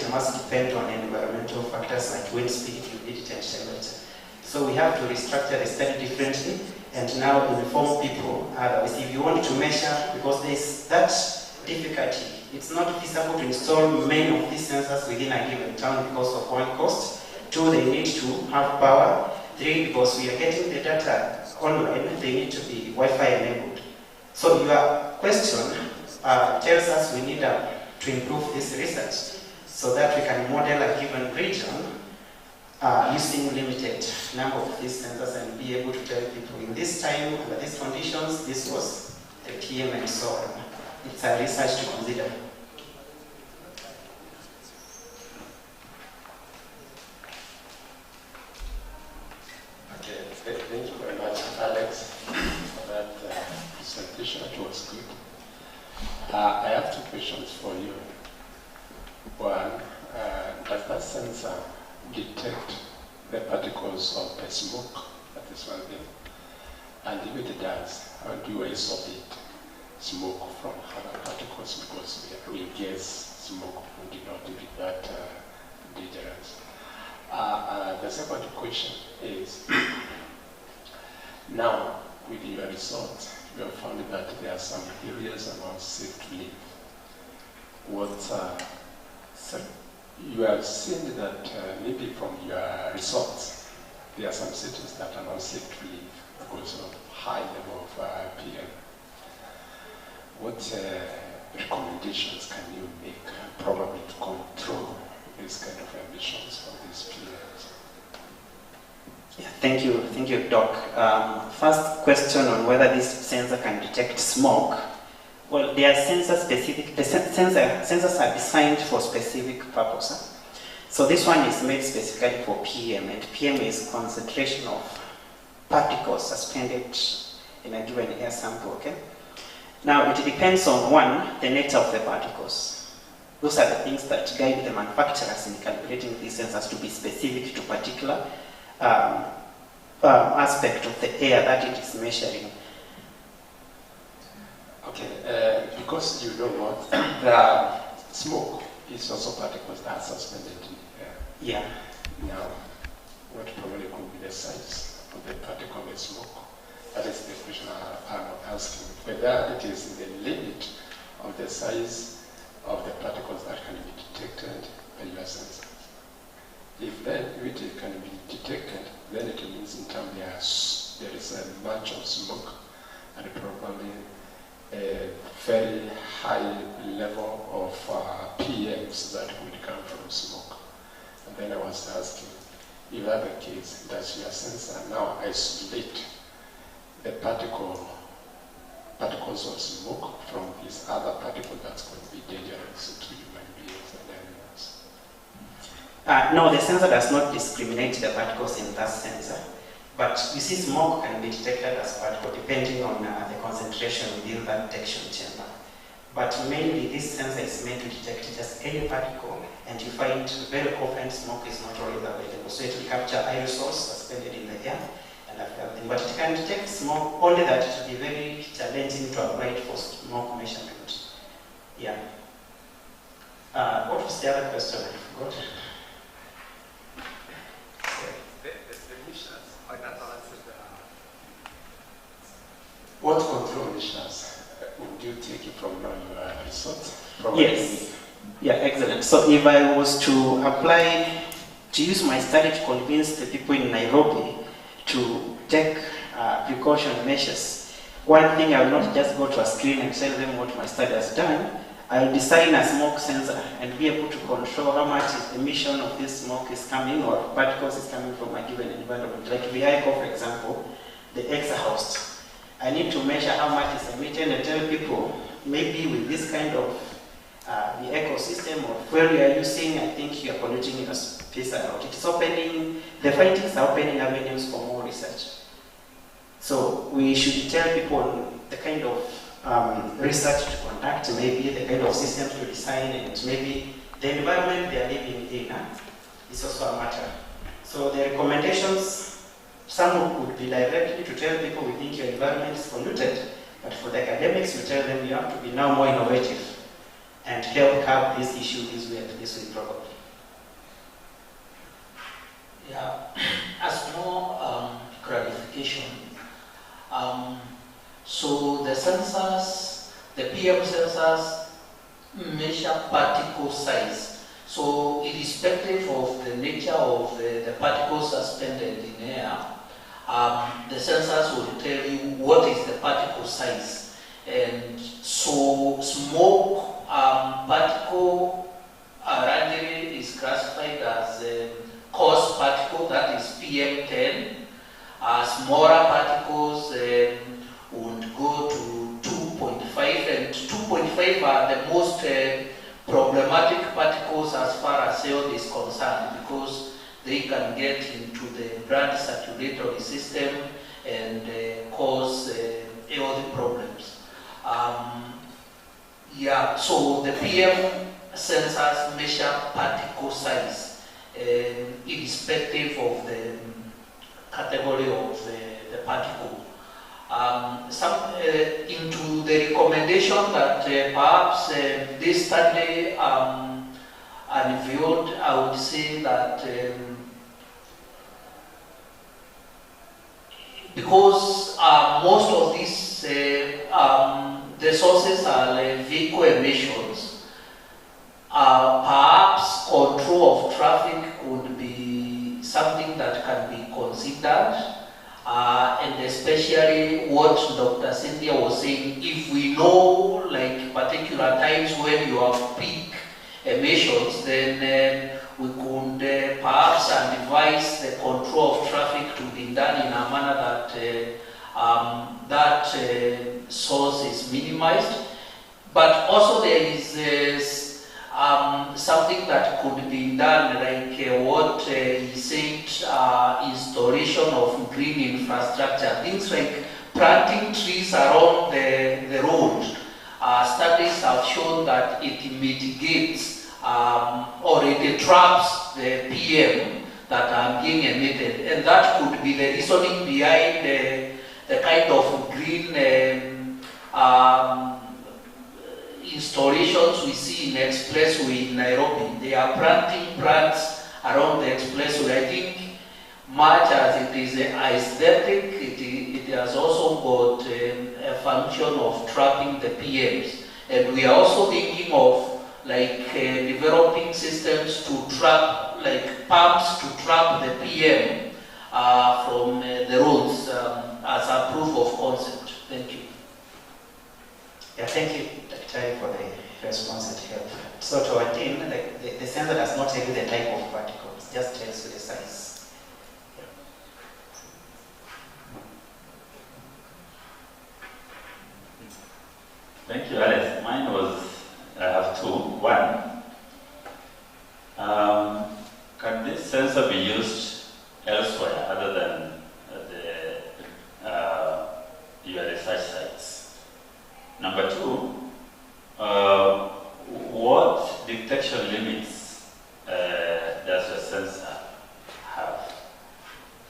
it must depend on environmental factors like wind speed, humidity, and temperature. So we have to restructure the study differently and now inform people. Otherwise, if you want to measure, because there's that difficulty, it's not feasible to install many of these sensors within a given town because of one, cost. Two, they need to have power. Three, because we are getting the data online, they need to be Wi-Fi enabled. So your question tells us we need to improve this research so that we can model a given region using limited number of these sensors and be able to tell people in this time, under these conditions, this was the PM and so on. It's a research to consider. Okay, thank you very much, Alex, for that presentation. It was good. I have two questions for you. One, does that sensor detect the particles of the smoke? That is one thing. And if it does, how do you isolate smoke from other particles? Because we guess smoke would not be that dangerous. The second question is, now with your results, you have found that there are some areas around safe to live. So you have seen that maybe from your results, there are some cities that are not safe to live because of high level of PM. What recommendations can you make probably to control these kind of emissions for these PMs? Yeah, thank you, Doc. First question on whether this sensor can detect smoke. Well, they are sensor specific. The sensors are designed for specific purpose. So this one is made specifically for PM, and PM is concentration of particles suspended in a given air sample. Okay. Now it depends on one, the nature of the particles. Those are the things that guide the manufacturers in calculating these sensors to be specific to particular aspect of the air that it is measuring. Okay, because you know what, the smoke is also particles that are suspended in the air. Yeah. Now, what probably could be the size of the particle of smoke? That is the question I'm asking. Whether it is in the limit of the size of the particles that can be detected by your sensors. If it can be detected, then it means in terms there is a bunch of smoke and probably a very high level of PMs that would come from smoke. And then I was asking, if that's the case, does your sensor now isolate the particles of smoke from this other particle that's going to be dangerous to human beings and animals? No, the sensor does not discriminate the particles in that sensor. But you see, smoke can be detected as particle depending on the concentration within that detection chamber. But mainly this sensor is meant to detect just any particle, and you find very often smoke is not always available. So it will capture aerosols suspended in the air and everything. But it can detect smoke, only that it will be very challenging to apply it for smoke measurement. Yeah. What was the other question? I forgot. What control measures would you take from your results? Yes. Yeah, excellent. So if I was to apply, to use my study to convince the people in Nairobi to take precaution measures, one thing I will not just go to a screen and tell them what my study has done. I'll design a smoke sensor and be able to control how much emission of this smoke is coming or particles is coming from a given environment. Like vehicle, for example, the exhaust. I need to measure how much is emitted and tell people, maybe with this kind of the ecosystem or fuel you are using, I think you are polluting your space around. It's opening, the findings are opening avenues for more research. So we should tell people the kind of research to conduct, maybe the kind of systems to design, and maybe the environment they are living in is also a matter. So the recommendations, some would be directly to tell people we think your environment is polluted, but for the academics, we tell them you have to be now more innovative and help curb this issue this way and this way probably. sensors, the PM sensors, measure particle size. So irrespective of the nature of the particles suspended in air, the sensors will tell you what is the particle size. And so smoke particle randomly is classified as coarse particle, that is PM10. Smaller particles would go to 2.5, and 2.5 are the most problematic particles as far as health is concerned, because they can get into the blood circulatory system and cause health problems. So the PM sensors measure particle size irrespective of the category of the particle. Into the recommendation that perhaps this study unveiled, I would say that because most of these the sources are vehicle emissions, perhaps control of traffic could be something that can be considered. And especially what Dr. Cynthia was saying, if we know like particular times when you have peak emissions, then we could perhaps advise the control of traffic to be done in a manner that that source is minimized. But also there is something that could be done, like what he said, installation of green infrastructure, things like planting trees around the road. Studies have shown that it mitigates or it traps the PM that are being emitted, and that could be the reasoning behind the kind of green installations we see in expressway in Nairobi. They are planting plants around the expressway. I think much as it is aesthetic, it has also got a function of trapping the PMs. And we are also thinking of like developing systems to trap, like pumps to trap the PM from the roads as a proof of concept. Thank you. Yeah, thank you, Dr. for the response and help. So to our team, the sensor does not tell you the type of particles, just tells you the size. Yeah. Thank you, Alice. Mine was, I have two. One, can this sensor be used elsewhere other than your research sites? Number two, what detection limits does your sensor have?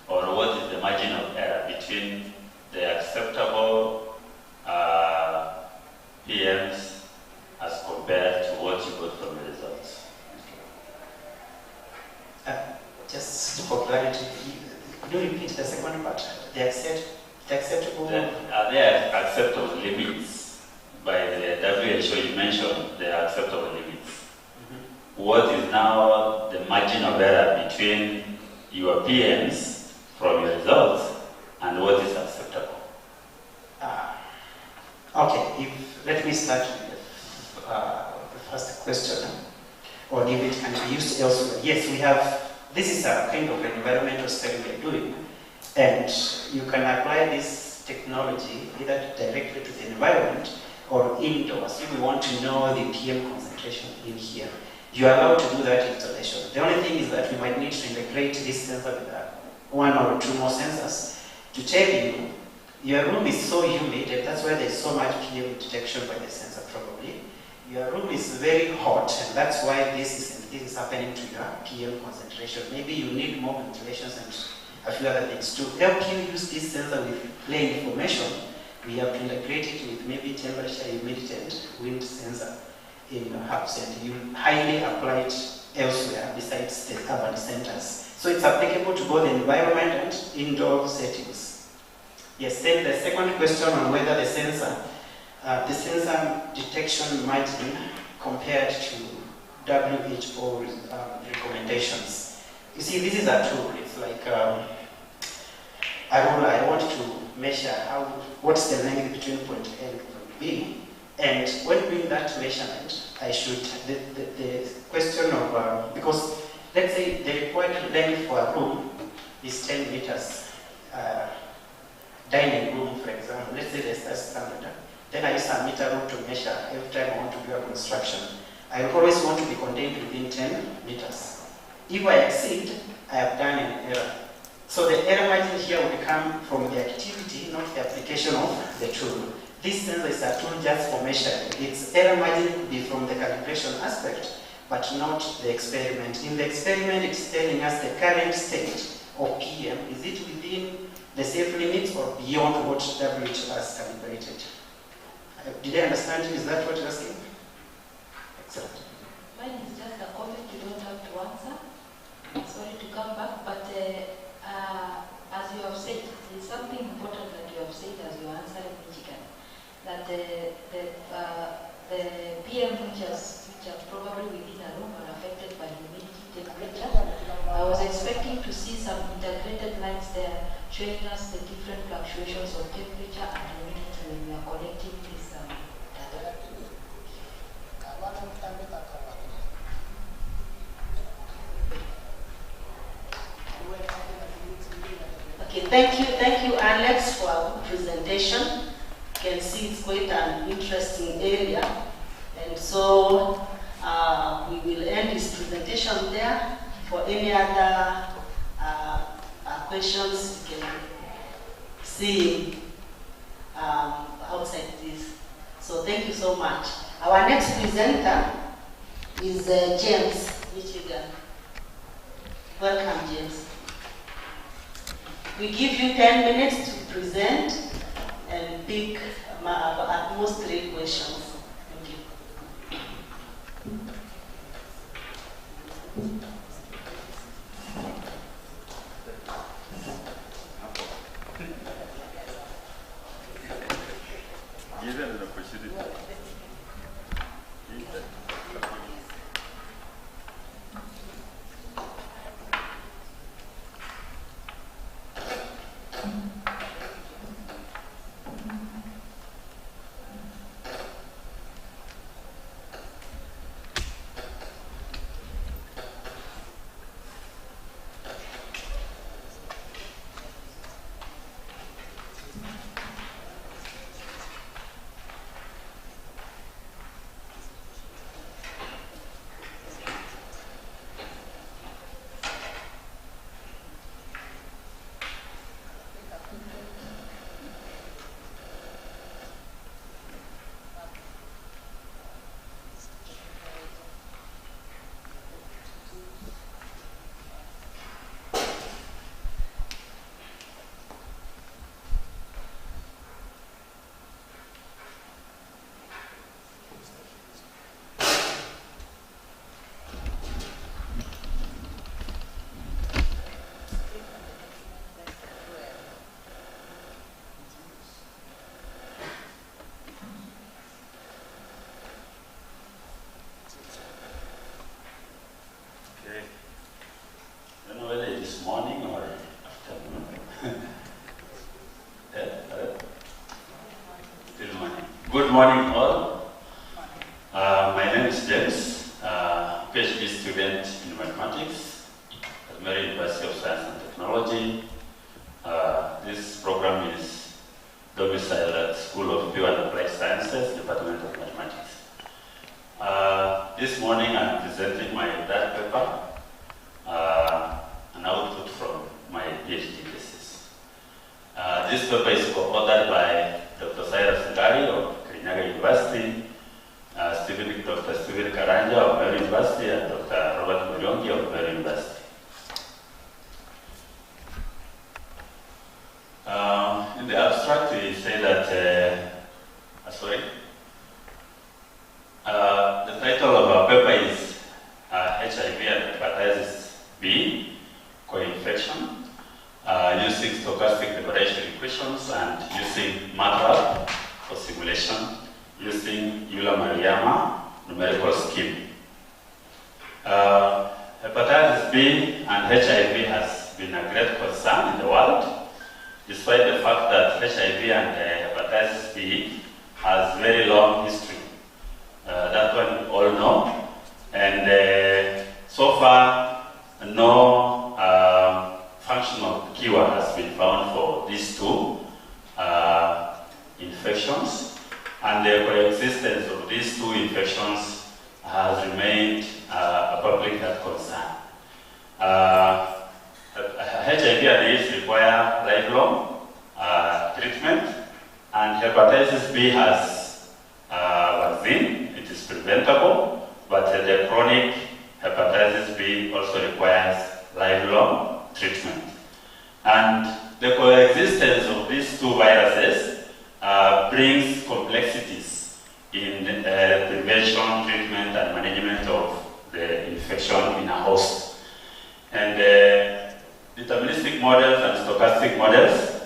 Or what is the margin of error between the acceptable PMs as compared to what you got from the results? Just for clarity, could you repeat the second part? The acceptable... Are there acceptable limits by the WHO? You mentioned the acceptable limits. Mm-hmm. What is now the margin of error between your PMs from your results and what is acceptable? Okay, let me start with the first question, or if it can be used elsewhere. Yes, we have, this is a kind of environmental study we're doing, and you can apply this technology either directly to the environment or indoors. If we want to know the PM concentration in here, you are allowed to do that installation. The only thing is that we might need to integrate this sensor with one or two more sensors to tell you your room is so humid, and that's why there's so much PM detection by the sensor probably. Your room is very hot, and that's why this is happening to your PM concentration. Maybe you need more ventilations and a few other things. To help you use this sensor with clear information, we have to integrate it with maybe temperature, humidity, and wind sensor in your house, and you highly apply it elsewhere besides the urban centers. So it's applicable to both the environment and indoor settings. Yes, then the second question on whether the sensor the sensor detection margin compared to WHO recommendations. You see, this is a tool. It's like a ruler. I want to measure what's the length between point A and point B. And when doing that measurement, I should, the question of, because let's say the required length for a room is 10 meters. Dining room, for example, let's say there's a standard. Then I use a meter rule to measure every time I want to do a construction. I always want to be contained within 10 meters. If I exceed, I have done an error. So the error margin here will come from the activity, not the application of the tool. This sensor is a tool just for measuring. Its error margin would be from the calibration aspect, but not the experiment. In the experiment, it's telling us the current state of PM. Is it within the safe limits or beyond what WHO has calibrated? Did I understand you? Is that what you're asking? Excellent. Mine is just a comment you don't have to answer. Sorry to come back, but as you have said, there's something important that you have said as you answer in Michigan, that the PM which are probably within a room are affected by humidity, temperature. I was expecting to see some integrated lines there showing us the different fluctuations of temperature and humidity when we are connecting this data. Okay, thank you Alex for a good presentation. You can see it's quite an interesting area, and so we will end this presentation there. For any other questions, you can see outside this. So thank you so much. Our next presenter is James Michigan. Welcome, James. We give you 10 minutes to present and pick at most 3 questions. Thank you. Given an opportunity. Good morning all. My name is James, PhD student in mathematics at Mary University of Science and Technology. This program is domiciled at School of Pure and Applied Sciences, Department of Mathematics. This morning I'm presenting my third paper, an output from my PhD thesis. This paper is co-authored by Dr. Cyrus Ngari of Kirinyaga University, Dr. Stephen Karanja of Mary University, and Dr. Robert Muyongi of Mary University. In the abstract, we say that, the title of our paper is HIV and Hepatitis B, co-infection, using stochastic differential equations and using MATLAB for simulation hepatitis B and HIV has been a great concern in the world, despite the fact that HIV and hepatitis B has very long history. That one we all know. And so far, no functional cure has been found for these two infections. And the coexistence of these two infections has remained a public health concern. HIV and AIDS require lifelong treatment, and hepatitis B has vaccine. It is preventable, but the chronic hepatitis B also requires lifelong treatment. And the coexistence of these two viruses brings complexities in prevention, treatment, and management of the infection in a host. And deterministic models and stochastic models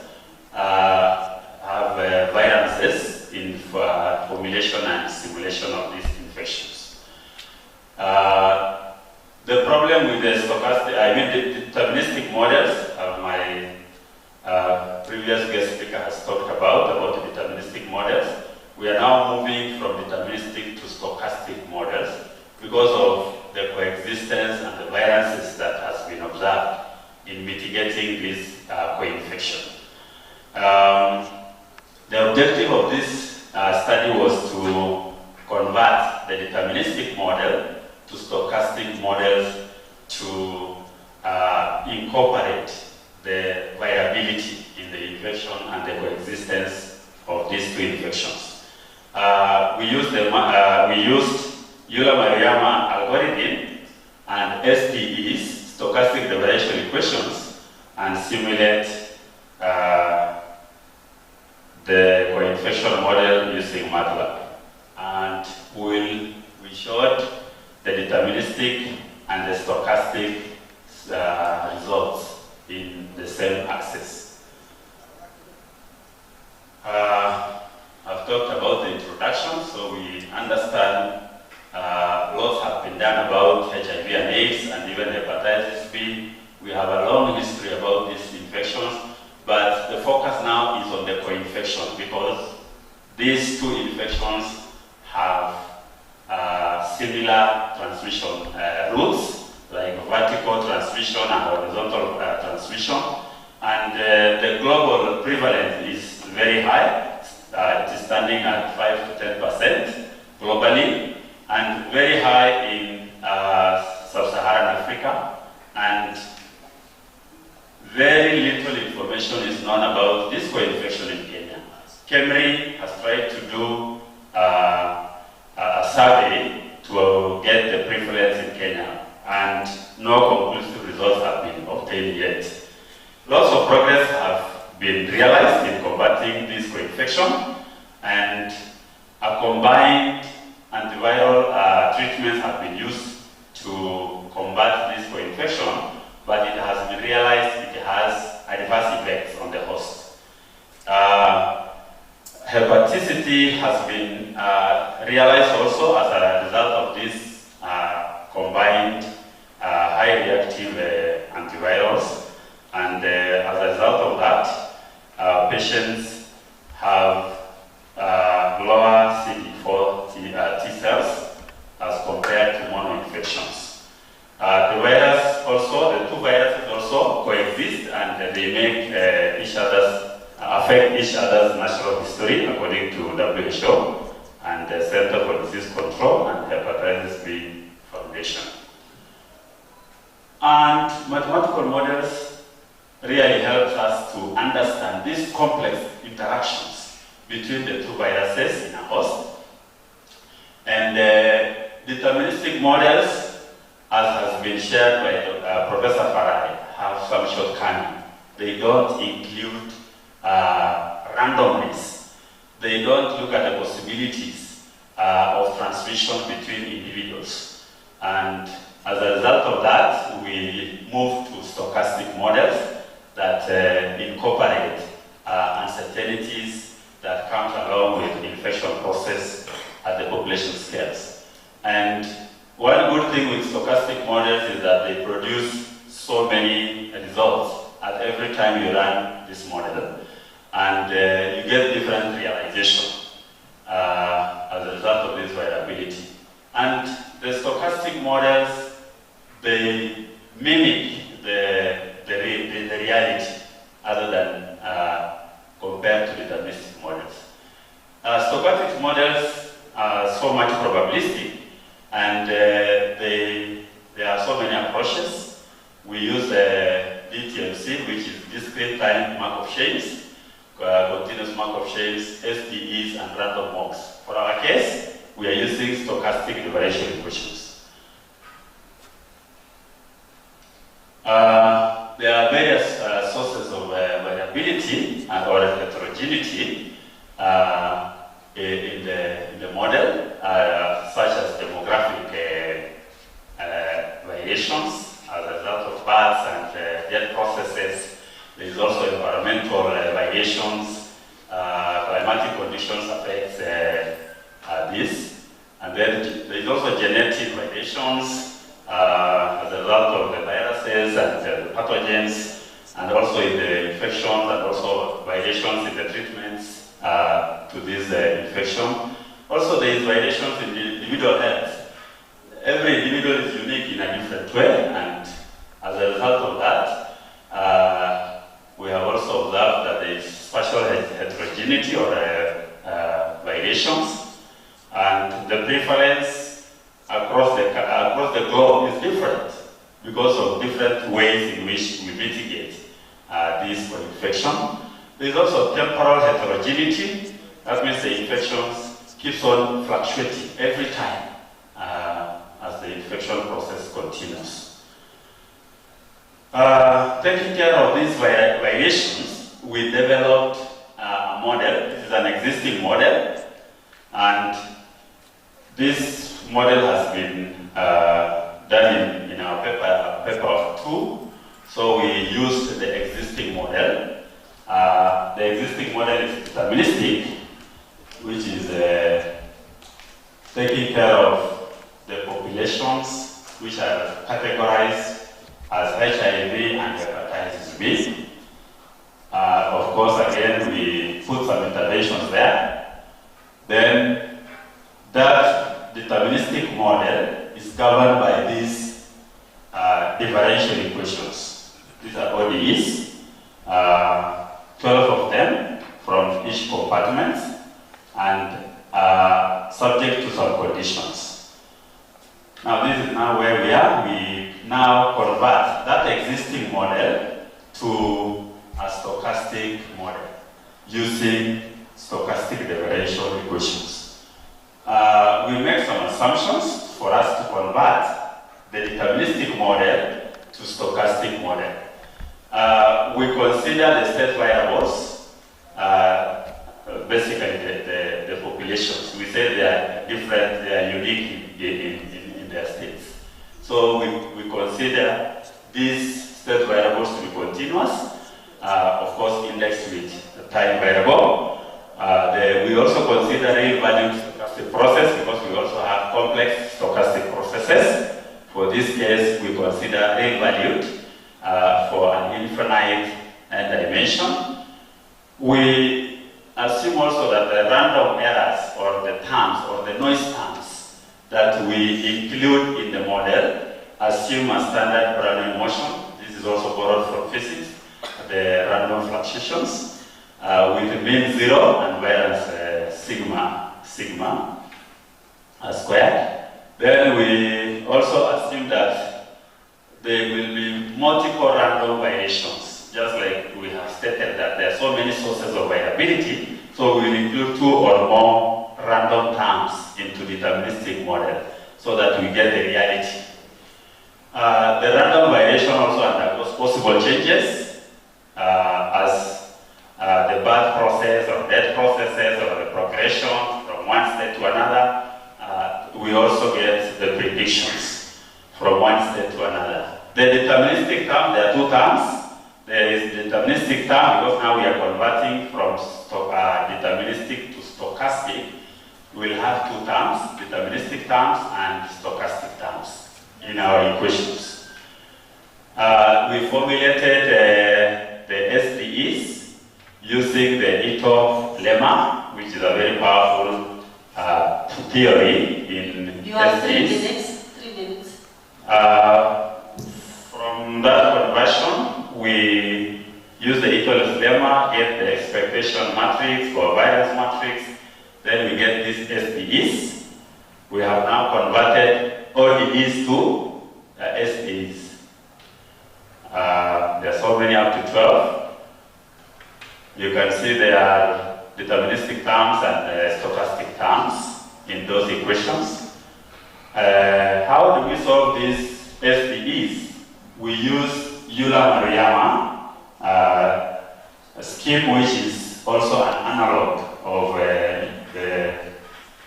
have variances in formulation and simulation of these infections. The problem with the the deterministic models, my previous guest speaker has talked about the deterministic models. We are now moving from deterministic to stochastic models because of the coexistence and the variances that has been observed in mitigating this co-infection. The objective of this study was to convert the deterministic model to stochastic models to incorporate the variability in the infection and the coexistence of these two infections. We used Euler-Maruyama algorithm and SDEs, stochastic differential equations, and simulate the co-infection model using MATLAB. And we showed the deterministic and the stochastic results in the same axis. I've talked about the introduction, so we understand lots have been done about HIV and AIDS and even hepatitis B. We have a long history about these infections, but the focus now is on the co-infection because these two infections have similar transmission routes, like vertical transmission and horizontal transmission, and the global prevalence is very high. It is standing at 5 to 10% globally, and very high in sub-Saharan Africa, and very little information is known about this co-infection in Kenya. KEMRI has tried to do a survey to get the prevalence in Kenya, and no conclusive results have been obtained yet. Lots of progress have been realized in combating this co-infection, and a combined antiviral treatments have been used to combat this co-infection, but it has been realized it has adverse effects on the host. Hepaticity has been realized also as a result of this combined high reactive antivirals, and as a result of that, patients have lower CD4 T cells as compared to mono-infections. The virus also, the two viruses also coexist, and they make affect each other's natural history according to WHO and the Center for Disease Control and Hepatitis B Foundation. And mathematical models really helps us to understand these complex interactions between the two viruses in a host. And deterministic models, as has been shared by Professor Farai, have some shortcomings. They don't include randomness. They don't look at the possibilities of transmission between individuals. And as a result of that, we move to stochastic models that incorporate uncertainties that come along with the infection process at the population scales. And one good thing with stochastic models is that they produce so many results at every time you run this model, and you get different realization as a result of this variability. And the stochastic models, they mimic the reality other than compared to deterministic models. Stochastic models are so much probabilistic, and there are so many approaches. We use DTMC, which is discrete time Markov chains, continuous Markov chains, SDEs, and random walks. For our case, we are using stochastic differential equations. There are various sources of variability or heterogeneity in the model, such as demographic variations as a result of births and death processes. There is also environmental variations. Climatic conditions affect this. And then there is also genetic variations as a result of the viruses and the pathogens, and also in the infections, and also variations in the treatments to this infection. Also, there is variations in the individual health. Every individual is unique in a different way, and as a result of that, we have also observed that there is spatial heterogeneity or variations, and the prevalence across the globe is different because of different ways in which we mitigate this for infection. There is also temporal heterogeneity. That means the infections keeps on fluctuating every time as the infection process continues. Taking care of these variations, we developed a model. This is an existing model, and this model has been done in our paper 2. So we used the existing model. The existing model is deterministic, which is taking care of the populations which are categorized as HIV and hepatitis B. Of course, again, we put some interventions there. Then that deterministic model is governed by these differential equations. These are ODEs, 12 of them from each compartment, and subject to some conditions. Now this is now where we are. We now convert that existing model to a stochastic model using stochastic differential equations. We make some assumptions for us to convert the deterministic model to stochastic model. We consider the state variables, basically the populations. We say they are different, they are unique in their states. So we consider these state variables to be continuous, of course indexed with the time variable. We also consider real-valued stochastic process because we also have complex stochastic processes. For this case, we consider real-valued for an infinite dimension. We assume also that the random errors or the terms or the noise terms that we include in the model assume a standard Brownian motion. This is also borrowed from physics, the random fluctuations with mean 0 and variance sigma squared. Then we also assume that there will be multiple random variations, just like we have stated that there are so many sources of variability, so we will include 2 or more random terms into the deterministic model so that we get the reality. The random variation also undergoes possible changes as the birth process or death processes or the progression from one state to another. We also get the predictions from one state to another. The deterministic term, there are 2 terms. There is deterministic term because now we are converting from deterministic to stochastic. We will have 2 terms, deterministic terms and stochastic terms. in our equations. We formulated the SDEs using the Ito lemma, which is a very powerful theory in You have 3 SDEs. minutes. 3 minutes. From that conversion, we use the Ito lemma, get the expectation matrix or variance matrix, then we get these SDEs. We have now converted ODEs to SDEs. There are so many, up to 12. You can see there are deterministic terms and stochastic terms in those equations. How do we solve these SDEs? We use Euler-Maruyama, a scheme which is also an analog of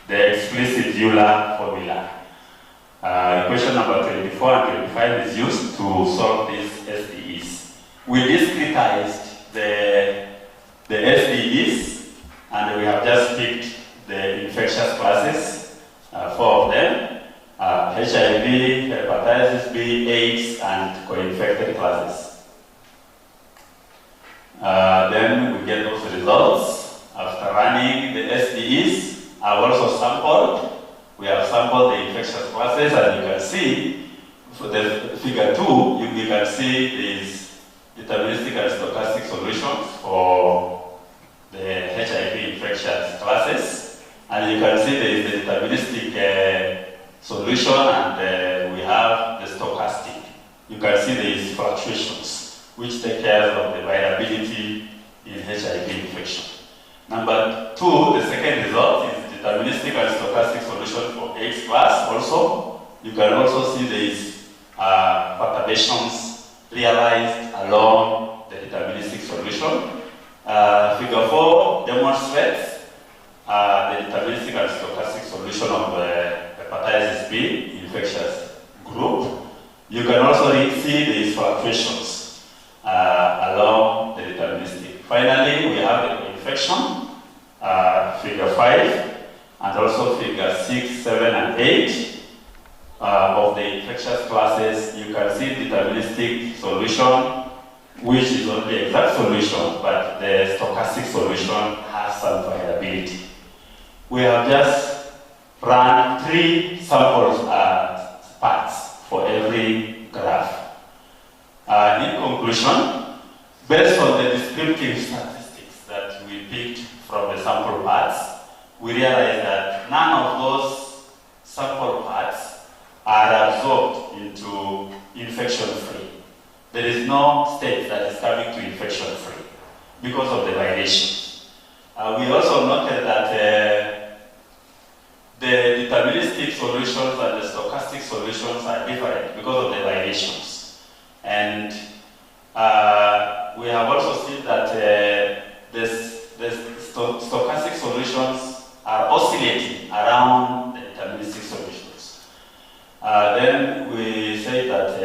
the explicit Euler formula. Equation number 24 and 25 is used to solve these SDEs. We discretized the SDEs, and we have just picked the infectious classes, 4 of them, HIV, hepatitis B, AIDS, and co-infected classes. Then we get those results. After running the SDEs, I've also sampled. We have sampled the infectious classes, and you can see for the figure 2, you can see these deterministic and stochastic solutions for the HIV infectious classes, and you can see there is the deterministic solution, and we have the stochastic. You can see there is fluctuations which take care of the variability in HIV infection. Number 2, the second result is deterministic and stochastic solution for AIDS class also. You can also see there is perturbations realized along the deterministic solution. Figure 4 demonstrates the deterministic and stochastic solution of hepatitis B infectious group. You can also see these fluctuations along the deterministic. Finally, we have the infection, figure 5, and also figure 6, 7, and 8 of the infectious classes. You can see deterministic solution, which is not the exact solution, but the stochastic solution has some variability. We have just run 3 samples parts for every graph. In conclusion, based on the descriptive statistics that we picked from the sample parts, we realized that none of those sample parts are absorbed into infection-free. There is no state that is coming to infection-free because of the variations. We also noted that the deterministic solutions and the stochastic solutions are different because of the variations. And we have also seen that the stochastic solutions are oscillating around the deterministic solutions. Then we say that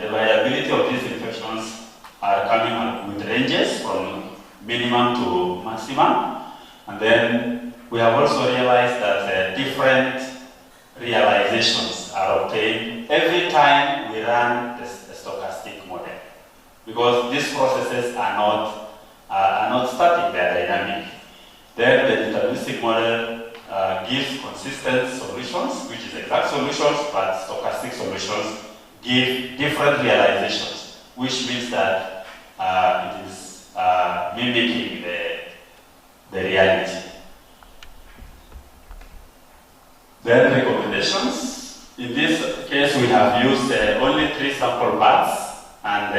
the variability of these infections are coming with ranges from minimum to maximum. And then we have also realized that different realizations are obtained every time we run the stochastic model, because these processes are not static, they are dynamic. Then the deterministic model gives consistent solutions, which is exact solutions, but stochastic solutions give different realizations, which means that it is mimicking the reality. Then recommendations. In this case, we have used only 3 sample parts, and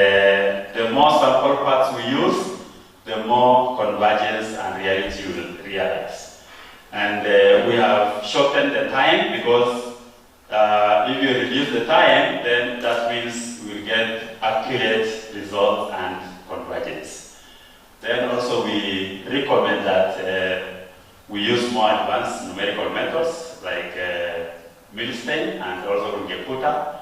the more sample parts we use, the more convergence and reality we will realize. And we have shortened the time, because if you reduce the time, then that means we will get accurate results and convergence. Then also we recommend that we use more advanced numerical methods like Milstein and also Runge-Kutta,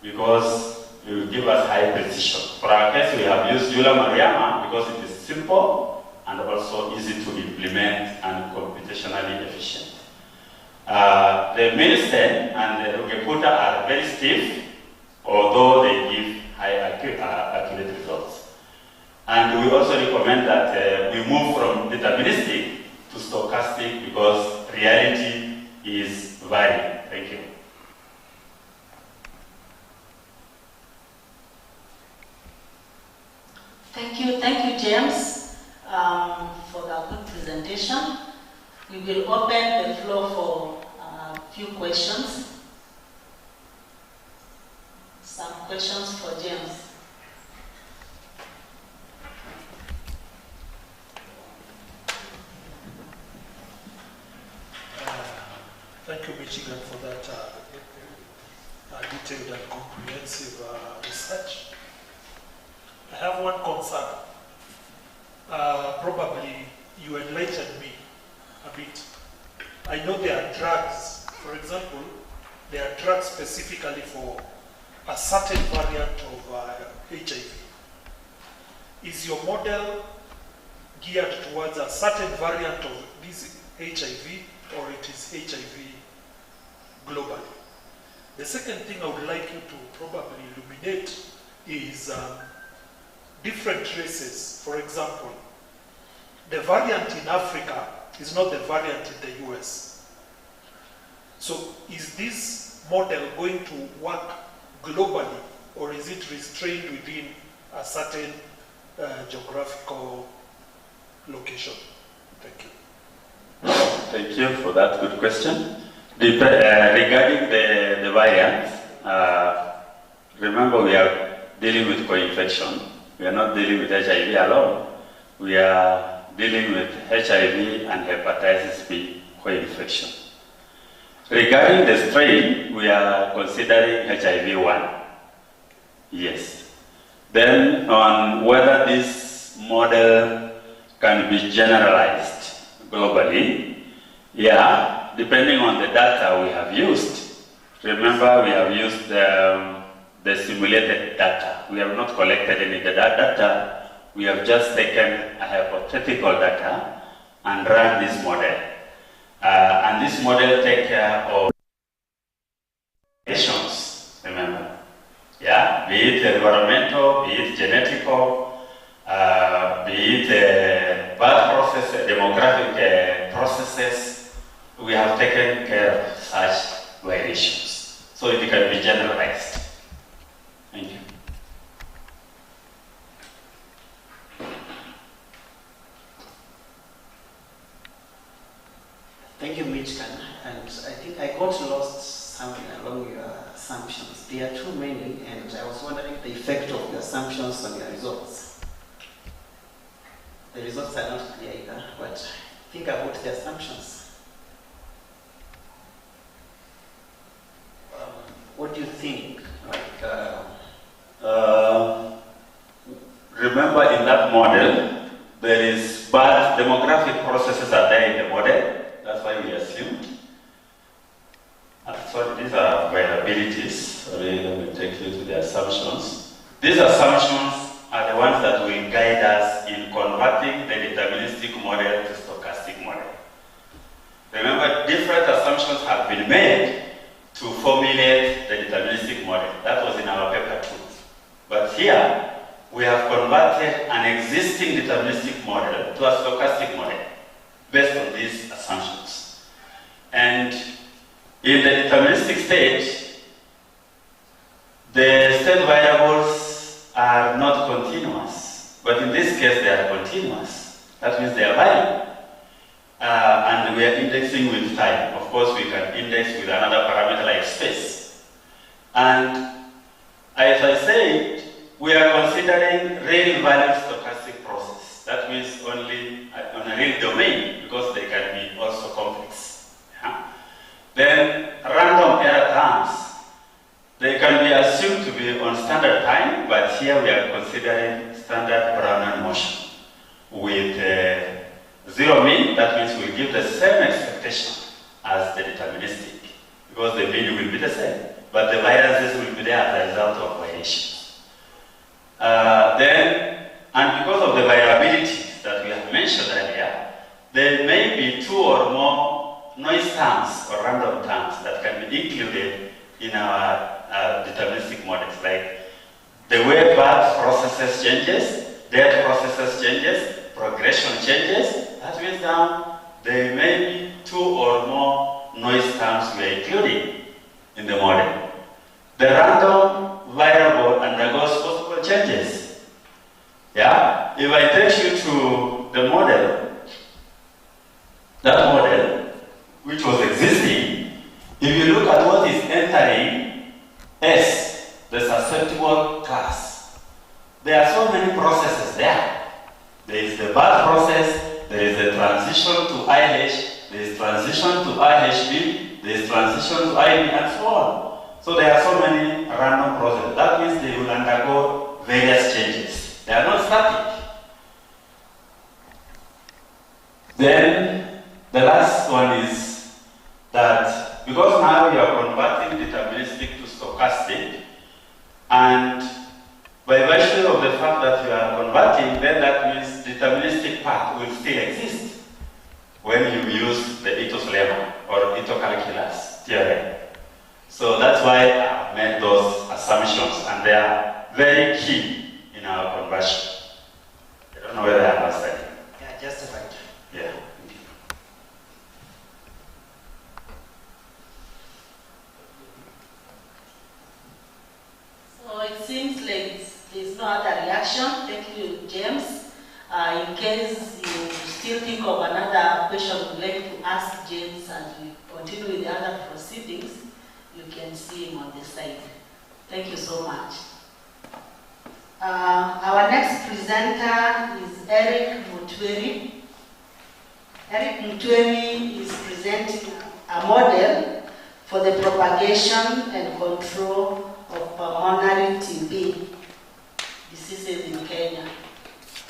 because it will give us high precision. For our case, we have used Euler-Maruyama because it is simple and also easy to implement and computationally efficient. The Milstein and the Runge-Kutta are very stiff, although they give high accurate results. And we also recommend that we move from deterministic to stochastic because reality is varying. Thank you. Thank you, James, for the good presentation. We will open the floor for a few questions. Some questions for James. Thank you, Michigan, for that detailed and comprehensive research. I have one concern. Probably you enlightened me a bit. I know there are drugs, for example, there are drugs specifically for a certain variant of HIV. Is your model geared towards a certain variant of this HIV, or it is HIV globally? The second thing I would like you to probably illuminate is different races. For example, the variant in Africa is not the variant in the US. So is this model going to work globally, or is it restrained within a certain geographical location? Thank you. Thank you for that good question. Regarding the variants, remember we are dealing with co-infection. We are not dealing with HIV alone. We are dealing with HIV and hepatitis B co-infection. Regarding the strain, we are considering HIV-1. Yes. Then on whether this model can be generalized globally, yeah, depending on the data we have used. Remember, we have used the simulated data. We have not collected any data. We have just taken a hypothetical data and run this model. And this model takes care of issues, remember. Yeah, be it environmental, be it genetical, be it birth process, demographic processes. We have taken care of such variations. So it can be generalized. Thank you. Thank you, Michigan. And I think I got lost somewhere along your assumptions. There are too many, and I was wondering the effect of the assumptions on your results. The results are not clear either, but think about the assumptions. What do you think? Remember, in that model, there is bad demographic processes are there in the model. That's why we assumed. Sorry, these are variabilities. Sorry, let me take you to the assumptions. These assumptions are the ones that will guide us in converting the deterministic model to stochastic model. Remember, different assumptions have been made to formulate the deterministic model. That was in our paper too. But here, we have converted an existing deterministic model to a stochastic model based on these assumptions. And in the deterministic stage, the state variables are not continuous. But in this case, they are continuous. That means they are varying. And we are indexing with time. Of course, we can index with another parameter like space. And as I said, we are considering real value stochastic process. That means only on a real domain, because they can be also complex. Yeah? Then random error terms, they can be assumed to be on standard time, but here we are considering standard Brownian motion with zero mean. That means we give the same expectation as the deterministic, because the mean will be the same, but the variances will be there as a result of variations. And because of the variability that we have mentioned earlier, there may be two or more noise terms or random terms that can be included in our deterministic models. like the way birth processes changes, death processes changes, progression changes. That means now there may be 2 or more noise terms we are including in the model. The random variable undergoes possible changes. Yeah? If I take you to the model, that model which was existing, if you look at what is entering S, the susceptible class, there are so many processes there. There is the birth process, there is the transition to IH, there is transition to IHB, there is transition to IB, and so on. So there are so many random processes. That means they will undergo various changes. They are not static. Then the last one is that because now we are converting deterministic to stochastic, and by virtue of the fact that you are converting, then that means deterministic part will still exist when you use the Ito's lemma or Ito calculus theorem. So that's why I've made those assumptions, and they are very key in our conversion. I don't know whether I understand. Yeah, just right. Yeah. So it seems like there's no other reaction. Thank you, James. In case you still think of another question you'd like to ask James as we continue with the other proceedings, you can see him on the side. Thank you so much. Our next presenter is Eric Mutweri. Eric Mutweri is presenting a model for the propagation and control of pulmonary TB diseases in Kenya.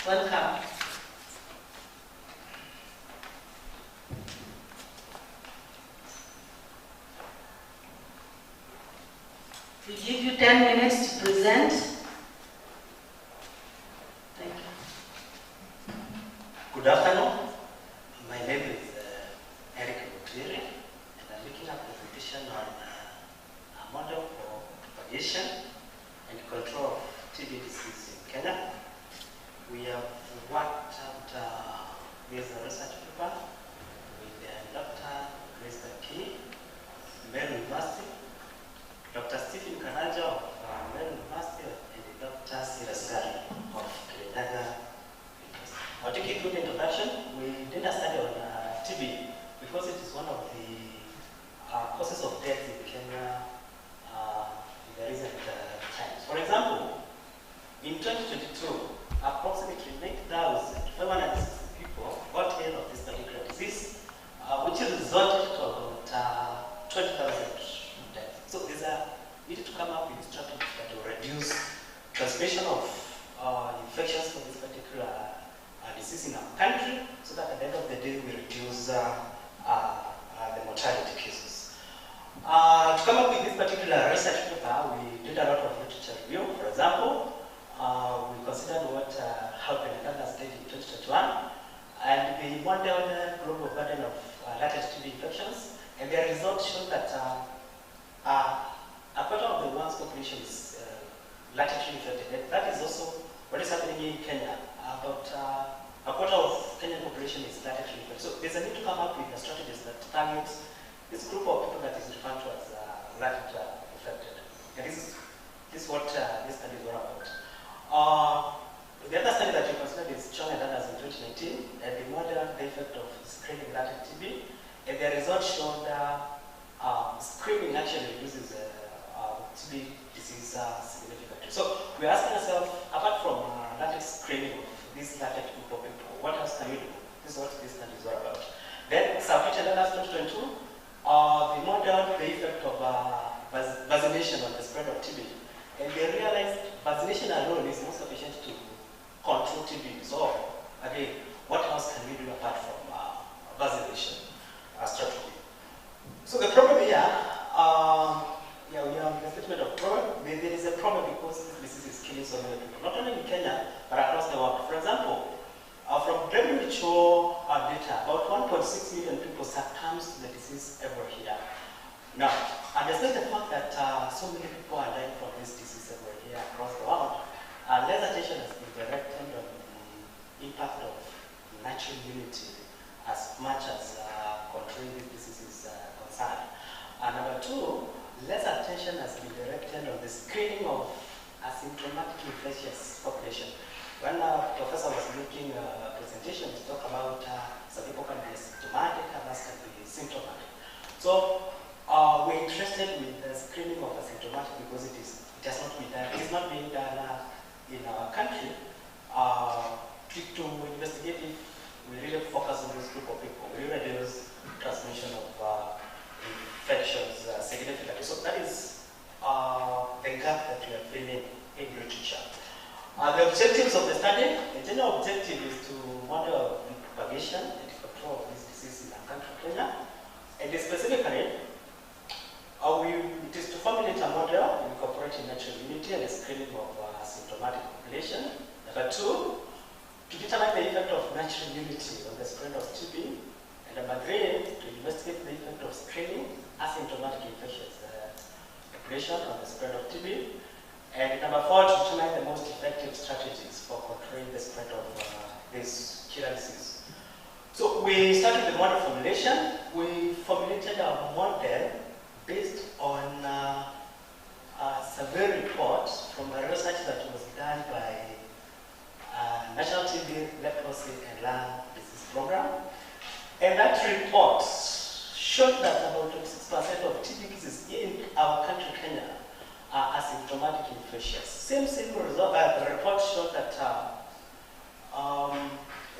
Welcome. We give you 10 minutes to present. Thank you. Good afternoon. My name is Eric Mutwiri, and I'm making a presentation on a model for propagation and control of TB disease in Kenya. We have worked out with a research paper with Dr. Grace Key, Mary University, Dr. Stephen Karaja of Mary University, and Dr. Silas Gari of Kirinyaga. I'll take a quick introduction. We did a study on TB because it is one of the causes of death in Kenya in the recent times. For example, in 2022, approximately 9,560 people got ill of this particular disease, which resulted to about 20,000 deaths. So we need to come up with strategies that will reduce transmission of infections for this particular disease in our country, so that at the end of the day we reduce the mortality cases. To come up with this particular research paper, we did a lot of literature review. For example, we considered what happened in Ghana state in 2021, and we modeled the global burden of latent TB infections, and the results showed that a quarter of the world's population is latently infected. And that is also what is happening in Kenya. About a quarter of Kenyan population is latently infected. So there's a need to come up with strategies that targets this group of people that is referred to as latent infected. And this is what this study is all about. The other study that you considered is Chong and others in 2019, and they modeled the effect of screening latent TB, and the results showed screening actually reduces TB disease significantly. So we're asking ourselves, apart from latent screening of this latent group of people, what else can we do? This is what this study is all about. Then, submitted in 2022, they modeled the effect of vaccination on the spread of TB. And they realized vaccination alone is not sufficient to control TB. So, again, what else can we do apart from vaccination strategy? So the problem here, we have the statement of problem. There is a problem because this disease is killing so many people, not only in Kenya, but across the world. For example, from WHO data, about 1.6 million people succumb to the disease every year. Now, And despite the fact that so many people are dying from this disease every year across the world, less attention has been directed on the impact of natural immunity as much as controlling this disease is concerned. And number two, less attention has been directed on the screening of asymptomatic infectious population. When Professor was making a presentation, he talked about some people can be asymptomatic, others can be symptomatic. So we're interested with the screening of asymptomatic because it has not been done. It is not being done in our country to investigate if we really focus on this group of people. We reduce transmission of infections significantly. So that is the gap that we are filling in literature. The objectives of the study, the general objective is to model the propagation and control of this disease in our country, Kenya. And specifically, it is to formulate a model incorporating natural immunity and the screening of symptomatic population. Number two, to determine the effect of natural immunity on the spread of TB. And number three, to investigate the effect of screening asymptomatic infectious population on the spread of TB. And number four, to determine the most effective strategies for controlling the spread of this killer disease. So we started the model formulation. We formulated a model based on survey reports from a research that was done by National TB, Leprosy and Lung Disease Program. And that report showed that about 26% of TB cases in our country, Kenya, are asymptomatic infectious. Same result, the report showed that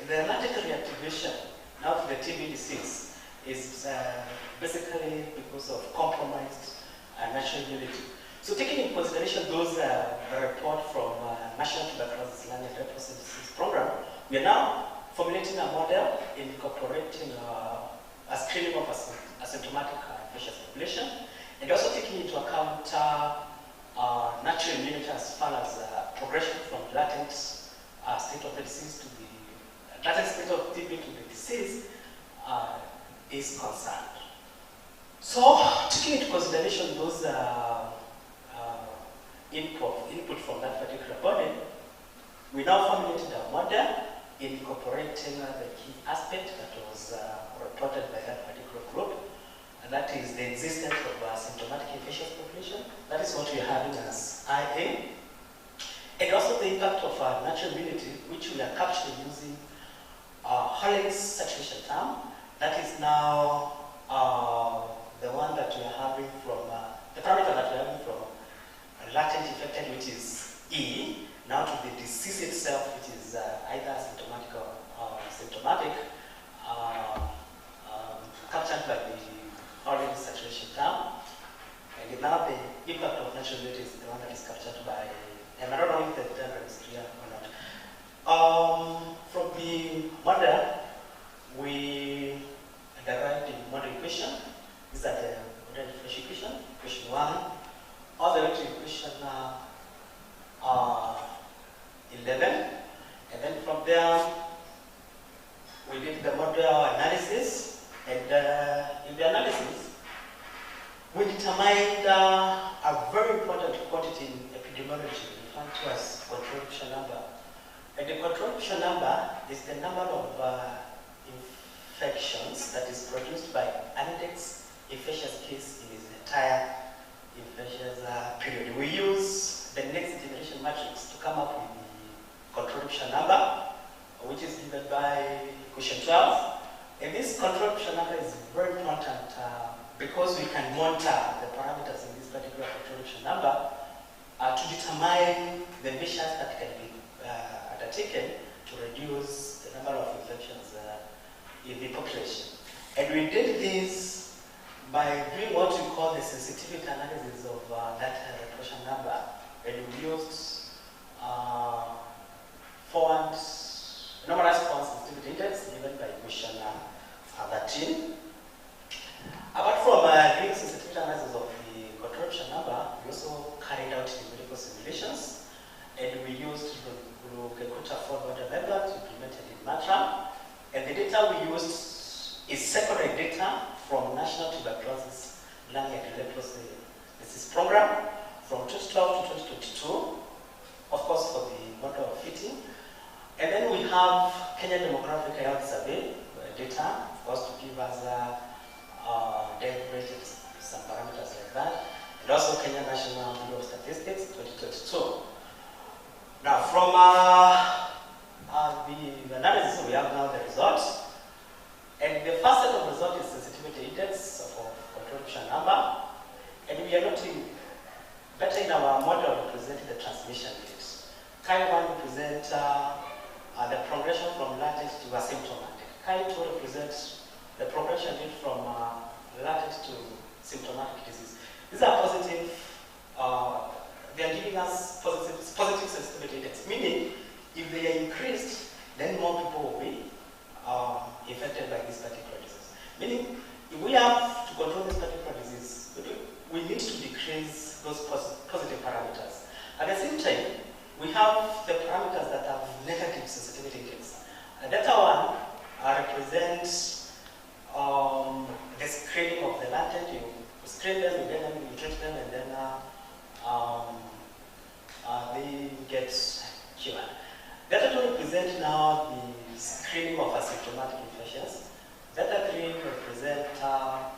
the rheumatic reactivation now to the TB disease is basically because of compromised natural immunity. So taking into consideration those report from National Tuberculosis Lung and Leprosy Disease Program, we are now formulating a model incorporating a screening of asymptomatic infectious population, and also taking into account natural immunity as far as progression from latent state of the disease to the latent state of TB to the disease is concerned. So, taking into consideration those input from that particular body, we now formulated a model incorporating the key aspect that was reported by that particular group, and that is the existence of symptomatic infectious population. That is what we are having as IA. And also the impact of natural immunity, which we are capturing using Holland's saturation term. That is now the one that we are having from, the parameter that we are having from latent infected, which is E, now to the disease itself, which is either symptomatic or symptomatic, captured by the Holland's saturation term. And now the impact of natural immunity is the one that is captured by, and I don't know if the diagram is clear or not. From the model, we derived the model equation. These are the model differential equation, equation 1, all the way to equation 11. And then from there, we did the model analysis. And in the analysis, we determined a very important quantity in epidemiology, referred to as contribution number. And the contribution number is the number of infections that is produced by an index infectious case in its entire infectious period. We use the next generation matrix to come up with the contribution number, which is given by equation 12. And this contribution number is very important because we can monitor the parameters in this particular contribution number to determine the measures that can be undertaken to reduce the number of infections in the population. And we did this by doing what we call the sensitivity analysis of that contribution number. And we used normalized form sensitivity index given by equation 13. Apart from doing sensitivity analysis of the contribution number, we also carried out numerical simulations, and we used the Recruiter-4 model method implemented in MATRA. And the data we used is secondary data from National Tuberculosis Lung and Leprosy And then we have Kenya Demographic Health Survey data, of course, to give us death rate, some parameters like that, and also Kenya National Bureau of Statistics 2022. Now, from the analysis, we have now the results. And the first set of results is sensitivity index for contribution number. And we are noting better in our model representing the transmission rate. Kind 1 represents the progression from latent to asymptomatic. Kind 2 represents the progression rate from latent to symptomatic disease. These are positive, they are giving us positive sensitivity index, meaning if they are increased, then more people will be infected by this particular disease. Meaning, if we have to control this particular disease, we need to decrease those positive parameters. At the same time, we have the parameters that have negative sensitivity index. Data 1 represents the screening of the latent. You screen them, you get them, you treat them, and then they get cured. Data 2 represents now the screening of asymptomatic infections. Data 3 represent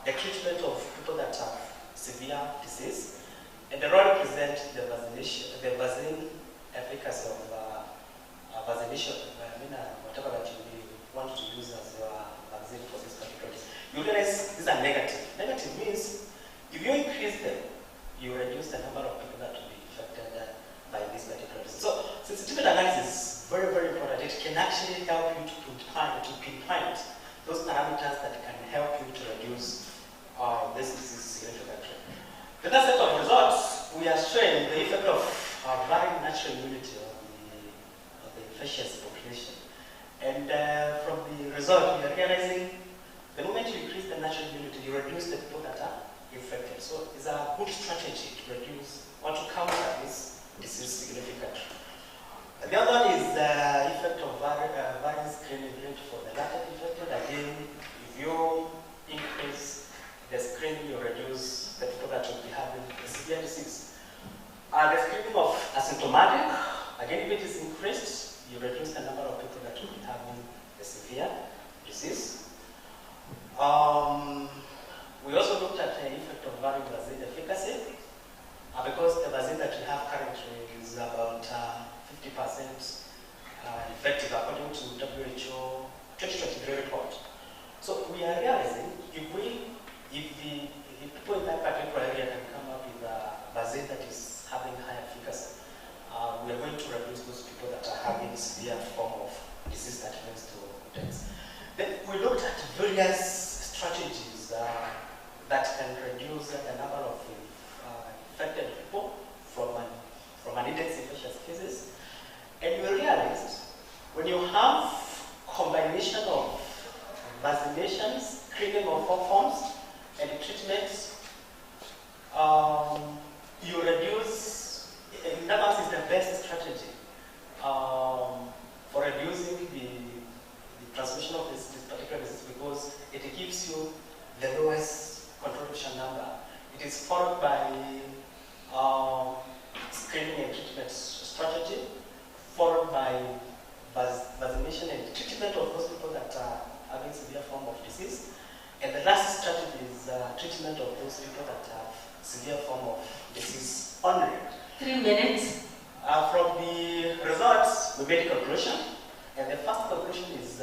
the treatment of people that have severe disease. And the role represent the vaccine efficacy of vaccination, whatever that you want to use as your vaccine for this particular disease. You realize these are negative. Negative means if you increase them, you reduce the number of people that will be affected by this particular disease. So sensitivity analysis is very, very important. It can actually help you to pinpoint those parameters that can help you to reduce this disease significantly. The next set of results, we are showing the effect of varying natural immunity of the infectious population. And from the result, we are realizing the moment you increase the natural immunity, you reduce the people that are infected. So it's a good strategy to reduce or to counter this disease significantly. The other one is the effect of variant screening rate for the latent infected. Again, if you increase the screening, you reduce the people that will be having a severe disease. The screening of asymptomatic, again, if it is increased, you reduce the number of people that will be having a severe disease. We also looked at the effect of varying vaccine efficacy, because the vaccine that we have currently is about 50% effective according to WHO 2023 report. So we are realizing if people in that particular area can come up with a vaccine that is having high efficacy, we are going to reduce those people that are having severe form of disease that leads to death. Then we looked at various strategies that can reduce the number of infected people from an index infectious cases. And we realized when you have combination of vaccinations, screening of all forms, and treatments, you reduce, and that is the best strategy for reducing the transmission of this particular disease, because it gives you the lowest contribution number. It is followed by screening and treatment strategy, followed by vaccination and treatment of those people that are having severe form of disease. And the last strategy is treatment of those people that have severe form of disease only. 3 minutes. From the results, we made a conclusion. And the first conclusion is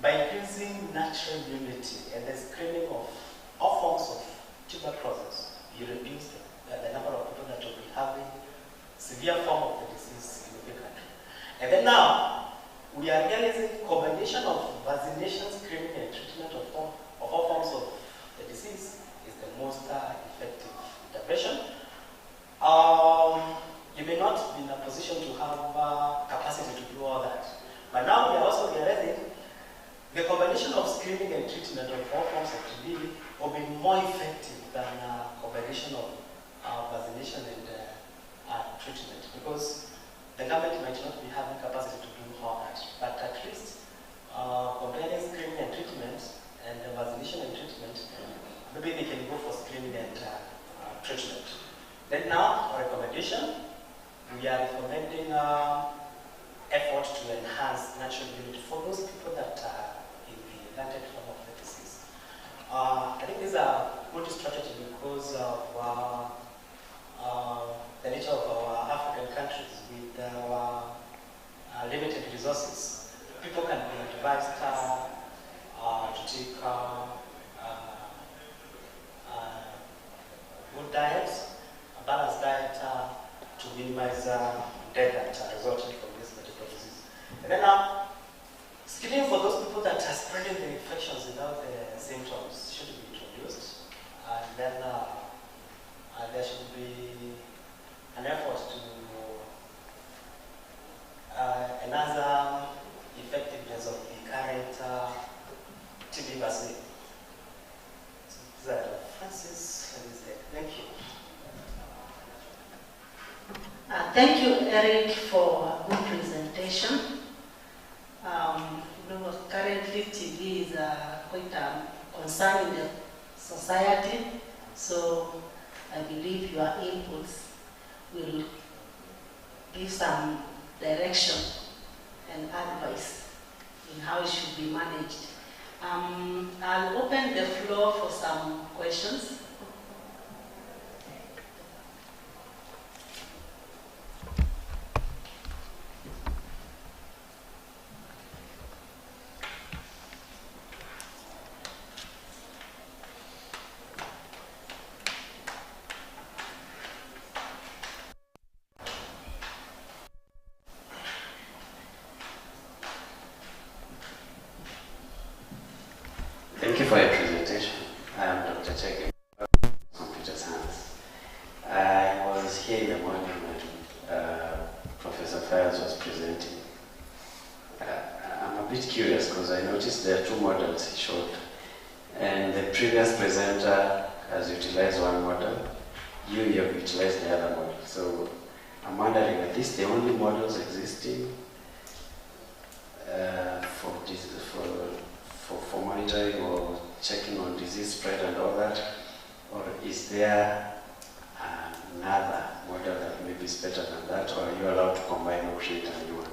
by increasing natural immunity and the screening of all forms of tuberculosis, you reduce the number of people that will be having severe form of the disease significantly. And then now, we are realizing combination of vaccination, screening, and treatment of all forms of the disease is the most effective intervention. You may not be in a position to have capacity to do all that. But now we are also realizing the combination of screening and treatment of all forms of TB will be more effective than a combination of vaccination and treatment, because the government might not be having capacity to do all that. But at least comparing screening and treatment and vaccination and treatment, maybe they can go for screening and treatment. Then now, our recommendation, we are recommending a effort to enhance natural immunity for those people that are in the latent form of the disease. I think these are good strategies because of the nature of our African countries with our limited resources. People can be advised to take good diets, a balanced diet to minimize death that resulting from this particular disease. And then screening for those people that are spreading the infections without the symptoms should be introduced. And then there should be an effort to enhance effectiveness of the current TB vaccine. Francis, thank you. Thank you, Eric, for a good presentation. Currently, TB is quite a concern in the society, so I believe your inputs will give some direction and advice in how it should be managed. I'll open the floor for some questions. Thank you for your presentation. I am Dr. Chege, Computer Science. I was here in the morning when Professor Fayaz was presenting. I'm a bit curious because I noticed there are two models he showed. And the previous presenter has utilized one model. You have utilized the other model. So I'm wondering, are these the only models existing for monitoring or checking on disease spread and all that? Or is there another model that maybe is better than that, or are you allowed to combine or create a new one?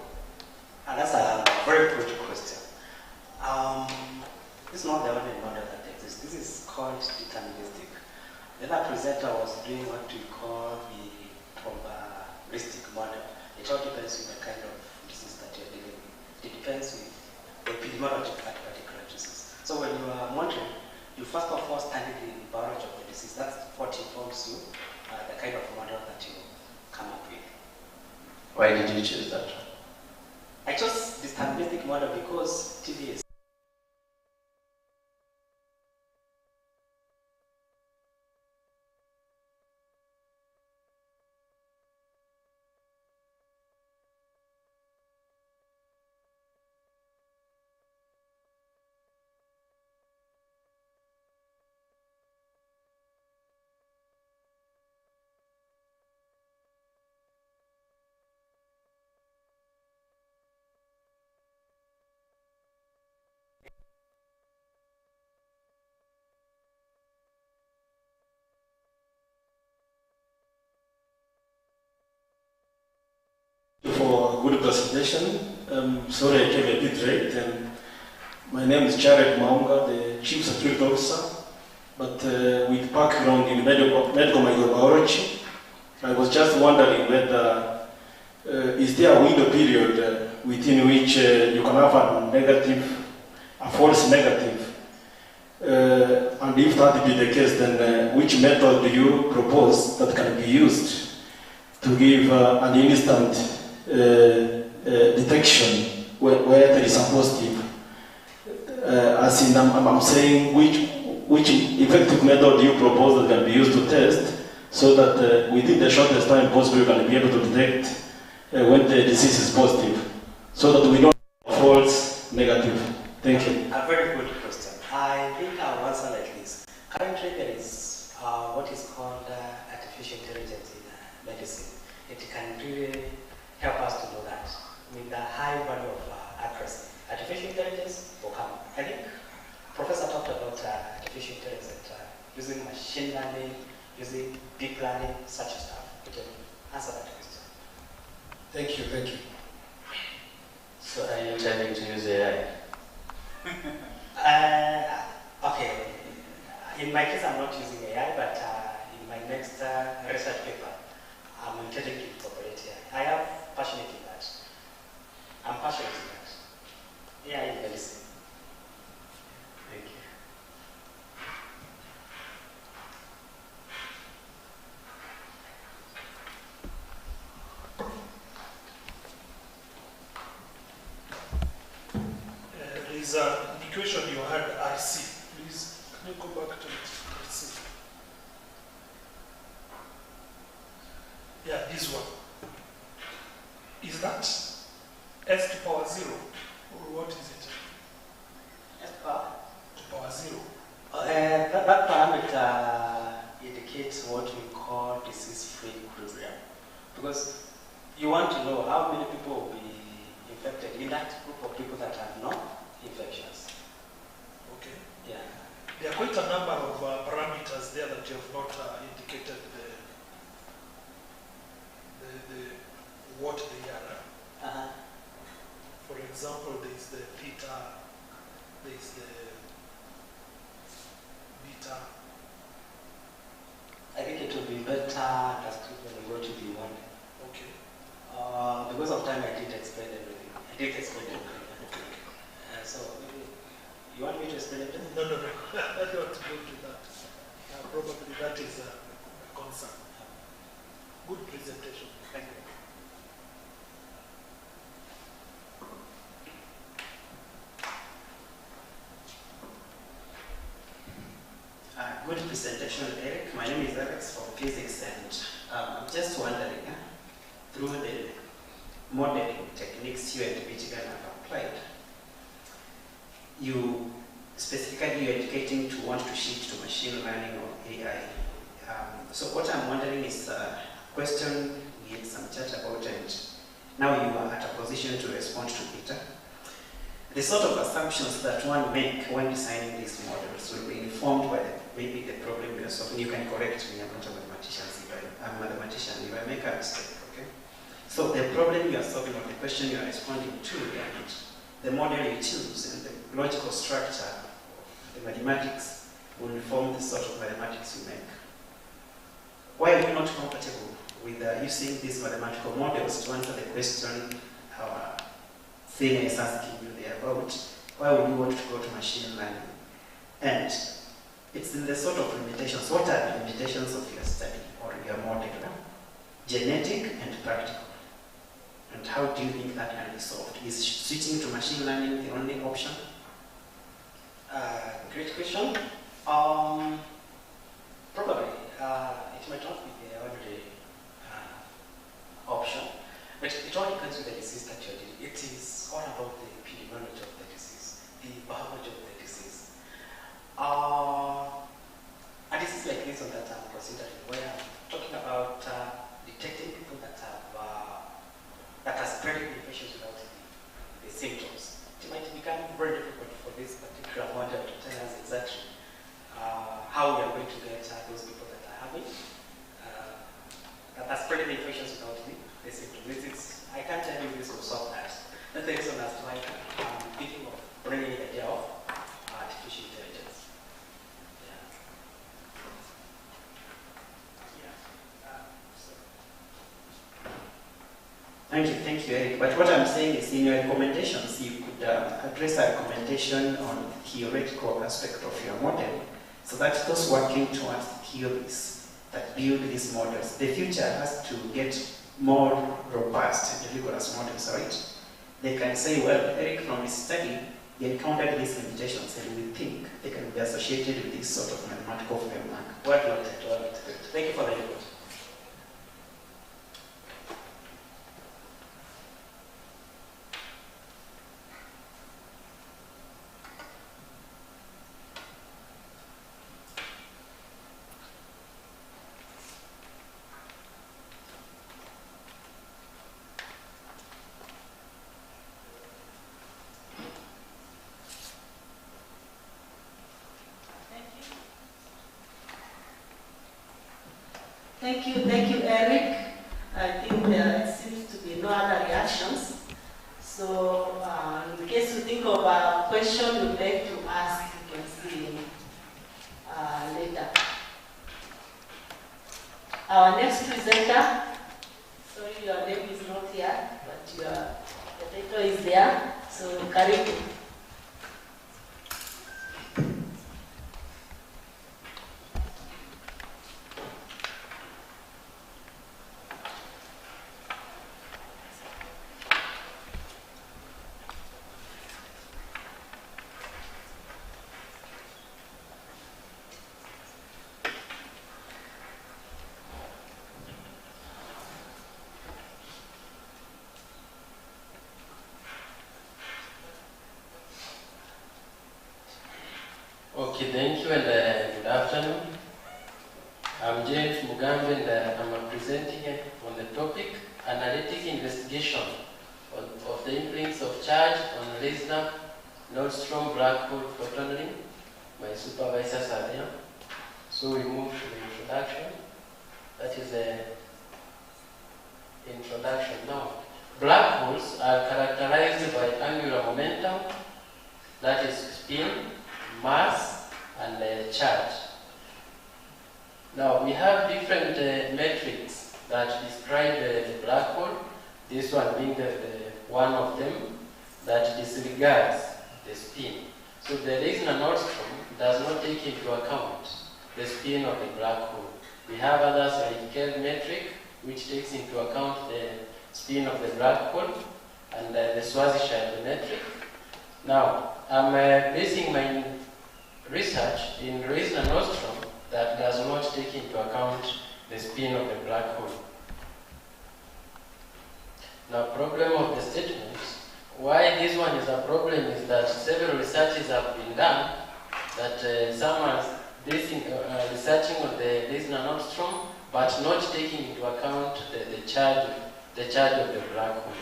And that's a very good question. This is not the only model that exists. This is called deterministic. The other presenter was doing what we call the probabilistic model. It all depends on the kind of disease that you're dealing with. It depends with the epidemiology of that particular disease. So when you are monitoring, you first of all study the biology of the disease. That's what informs you the kind of model that you come up with. Why did you choose that? I chose this deterministic model because TB is for a good presentation. Sorry I came a bit late. My name is Jared Maunga, the Chief Security Officer, but with background in medical microbiology. I was just wondering whether is there a window period within which you can have a false negative, and if that be the case, then which method do you propose that can be used to give an instant detection where there is a positive? As in, I'm saying, which effective method do you propose that can be used to test so that within the shortest time possible you can be able to detect when the disease is positive, so that we don't have false negative? Thank you. A very good question. I think I'll answer like this. Currently there is what is called artificial intelligence in medicine. It can really help us to know that with the high value of accuracy. Artificial intelligence will come. I think Professor talked about artificial intelligence, using machine learning, using deep learning, such stuff. We can answer that question. Thank you, thank you. So are you intending to use AI? Okay. In my case, I'm not using AI, but in my next research paper, I'm intending to incorporate AI. I am passionate in that. I'm passionate in that. AI is medicine. Thank you. There is an indication you had RC. Please, can you go back to it? RC. Yeah, this one. Is that S to power 0? Or what is it? S power? To power 0. That parameter indicates what we call disease-free equilibrium. Because you want to know how many people will be infected in that group of people that have no infections. Okay. Yeah. There are quite a number of parameters there that you have not indicated what they are. For example, there is the theta, there is the beta. I think it will be better understood when we go to the one. Okay. Because of time, I didn't explain everything. Okay. So, you want me to explain everything? No. I don't want to go to that. Probably that is a concern. Good presentation. Thank you. Good presentation, Eric. My name is Alex from Physics, and I'm just wondering, through the modeling techniques you and Michigan have applied, you specifically you're educating to want to shift to machine learning or AI. So what I'm wondering is a question we had some chat about, and now you are at a position to respond to it. The sort of assumptions that one make when designing these models will be informed by maybe the problem you're solving. You can correct me, I'm not a mathematician. I'm a mathematician if I make a mistake, okay? So the problem you are solving or the question you are responding to, and the model you choose and the logical structure of the mathematics will inform the sort of mathematics you make. Why are you not compatible with using these mathematical models to answer the question our thing is asking you there about? Why would you want to go to machine learning? And it's in the sort of limitations. What are the limitations of your study or your model? Genetic and practical. And how do you think that can be solved? Is switching to machine learning the only option? Great question. Probably. It might not be the only option, but it all depends on the disease that you're dealing. It is all about the epidemiology of the disease, the biology of the disease. A disease like this one that I'm considering, where I'm talking about detecting people that are spreading infections without the symptoms. It might become very difficult for this particular model to tell us exactly how we are going to get those people that are having that are spreading the infections without the symptoms. I can't tell you this will solve that. That's the reason as to why I'm thinking of bringing the idea of artificial intelligence. Thank you, Eric. But what I'm saying is, in your recommendations, you could address a recommendation on the theoretical aspect of your model, so that those working towards the theories that build these models, the future has to get more robust and rigorous models, right? They can say, well, Eric, from his study, he encountered these limitations, and we think they can be associated with this sort of mathematical framework. Well noted, well noted. Thank you for the input. Thank you, Eric. I think there seems to be no other reactions. So of a question you'd like to ask, you can see later. Our next presenter, sorry your name is not here, but the title is there, so karibu. Okay, thank you and good afternoon. I'm James Mugambe and I'm presenting on the topic analytic investigation of the influence of charge on Reisner Nordstrom black hole photon ring. My supervisors are there. So we move to the introduction. That is the introduction. Now, black holes are characterized by angular momentum, that is spin, mass, and charge. Now we have different metrics that describe the black hole, this one being the one of them that disregards the spin. So the Reisner Nordstrom does not take into account the spin of the black hole. We have others like Kerr metric, which takes into account the spin of the black hole, and the Schwarzschild metric. Now, I'm basing my research in Reisner Nordstrom that does not take into account the spin of the black hole. Now, problem of the statement. Why this one is a problem is that several researches have been done that some are researching on the Reisner Nordstrom but not taking into account the charge of the black hole.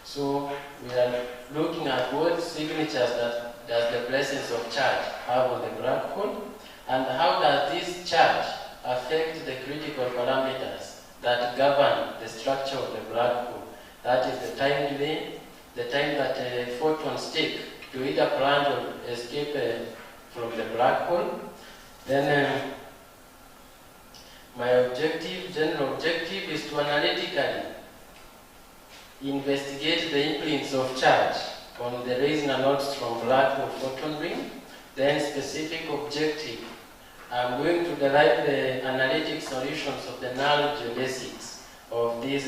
So we are looking at what signatures that does the presence of charge have on the black hole, and how does this charge affect the critical parameters that govern the structure of the black hole. That is the time delay, the time that photons take to either plunge or escape from the black hole. Then my general objective is to analytically investigate the influence of charge on the Reisner Nordstrom black hole photon ring. Then specific objective, I'm going to derive the analytic solutions of the null geodesics of this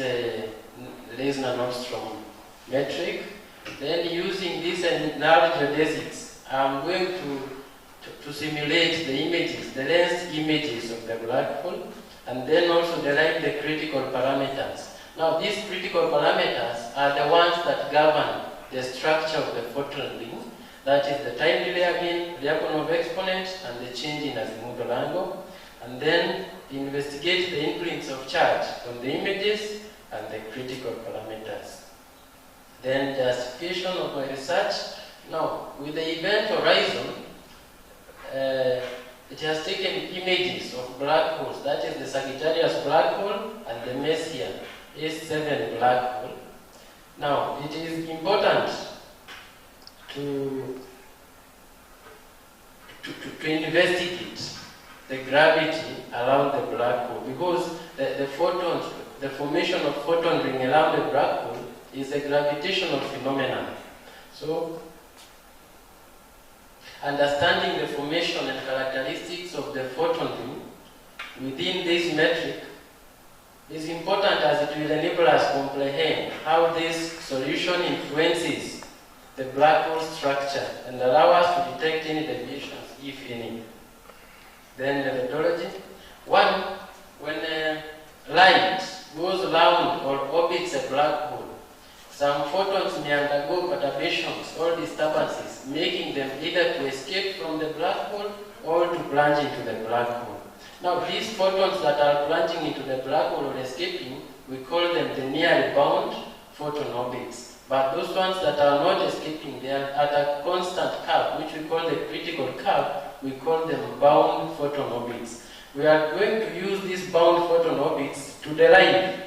Reisner Nordstrom metric. Then using this null geodesics, I'm going to simulate the images, the lens images of the black hole, and then also derive the critical parameters. Now these critical parameters are the ones that govern the structure of the photon ring. That is the time delay again, Lyapunov exponent, and the change in azimuthal angle. And then investigate the influence of charge on the images and the critical parameters. Then justification of my research. Now, with the event horizon, it has taken images of black holes. That is the Sagittarius black hole and the Messier S7 black hole. Now, it is important to investigate the gravity around the black hole, because the formation of photon ring around the black hole is a gravitational phenomenon. So, understanding the formation and characteristics of the photon ring within this metric is important, as it will enable us to comprehend how this solution influences the black hole structure and allow us to detect any deviations, if any. Then the methodology. One, when light goes around or orbits a black hole, some photons may undergo perturbations or disturbances, making them either to escape from the black hole or to plunge into the black hole. Now, these photons that are plunging into the black hole or escaping, we call them the nearly bound photon orbits. But those ones that are not escaping, they are at a constant curve, which we call the critical curve, we call them bound photon orbits. We are going to use these bound photon orbits to derive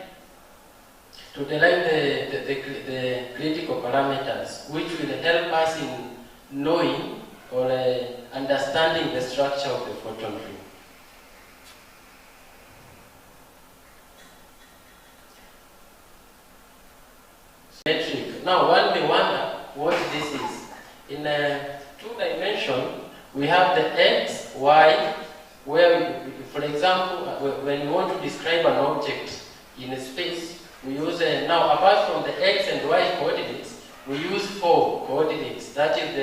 the critical parameters, which will help us in knowing or understanding the structure of the photon ring. Metric. Now one may wonder what this is. In a two-dimension, we have the x, y, where, for example, when we want to describe an object in a space, we use, now apart from the x and y coordinates, we use 4 coordinates. That is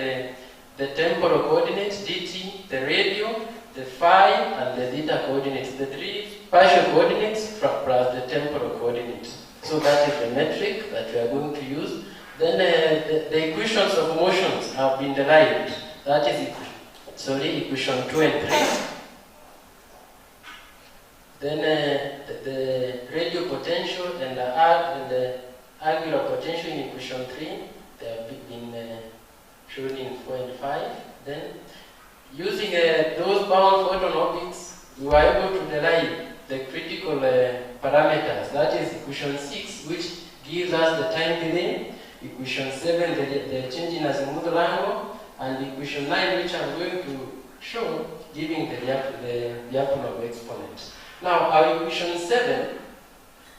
the temporal coordinates, dt, the radial, the phi, and the theta coordinates. The 3 partial coordinates plus the temporal coordinates. So that is the metric that we are going to use. Then the equations of motions have been derived. That is equation 2 and 3. Then the radial potential and the angular potential in equation 3, they have been shown in 4 and 5. Then using those bound photon orbits, we were able to derive the critical parameters. That is equation 6, which gives us the time delay, equation 7, the change in azimuthal angle, and equation 9, which I'm going to show, giving the Lyapunov exponent. Now, our equation 7,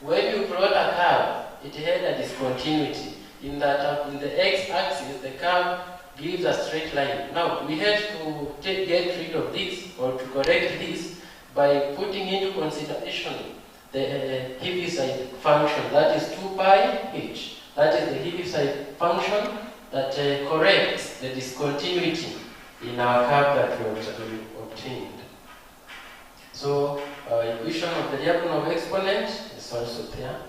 when you plot a curve, it had a discontinuity. In that, in the x-axis, the curve gives a straight line. Now, we had to get rid of this, or to correct this, by putting into consideration the Heaviside function, that is 2 pi h. That is the Heaviside function that corrects the discontinuity in our curve that we obtained. So, our equation of the Lyapunov exponent is also there.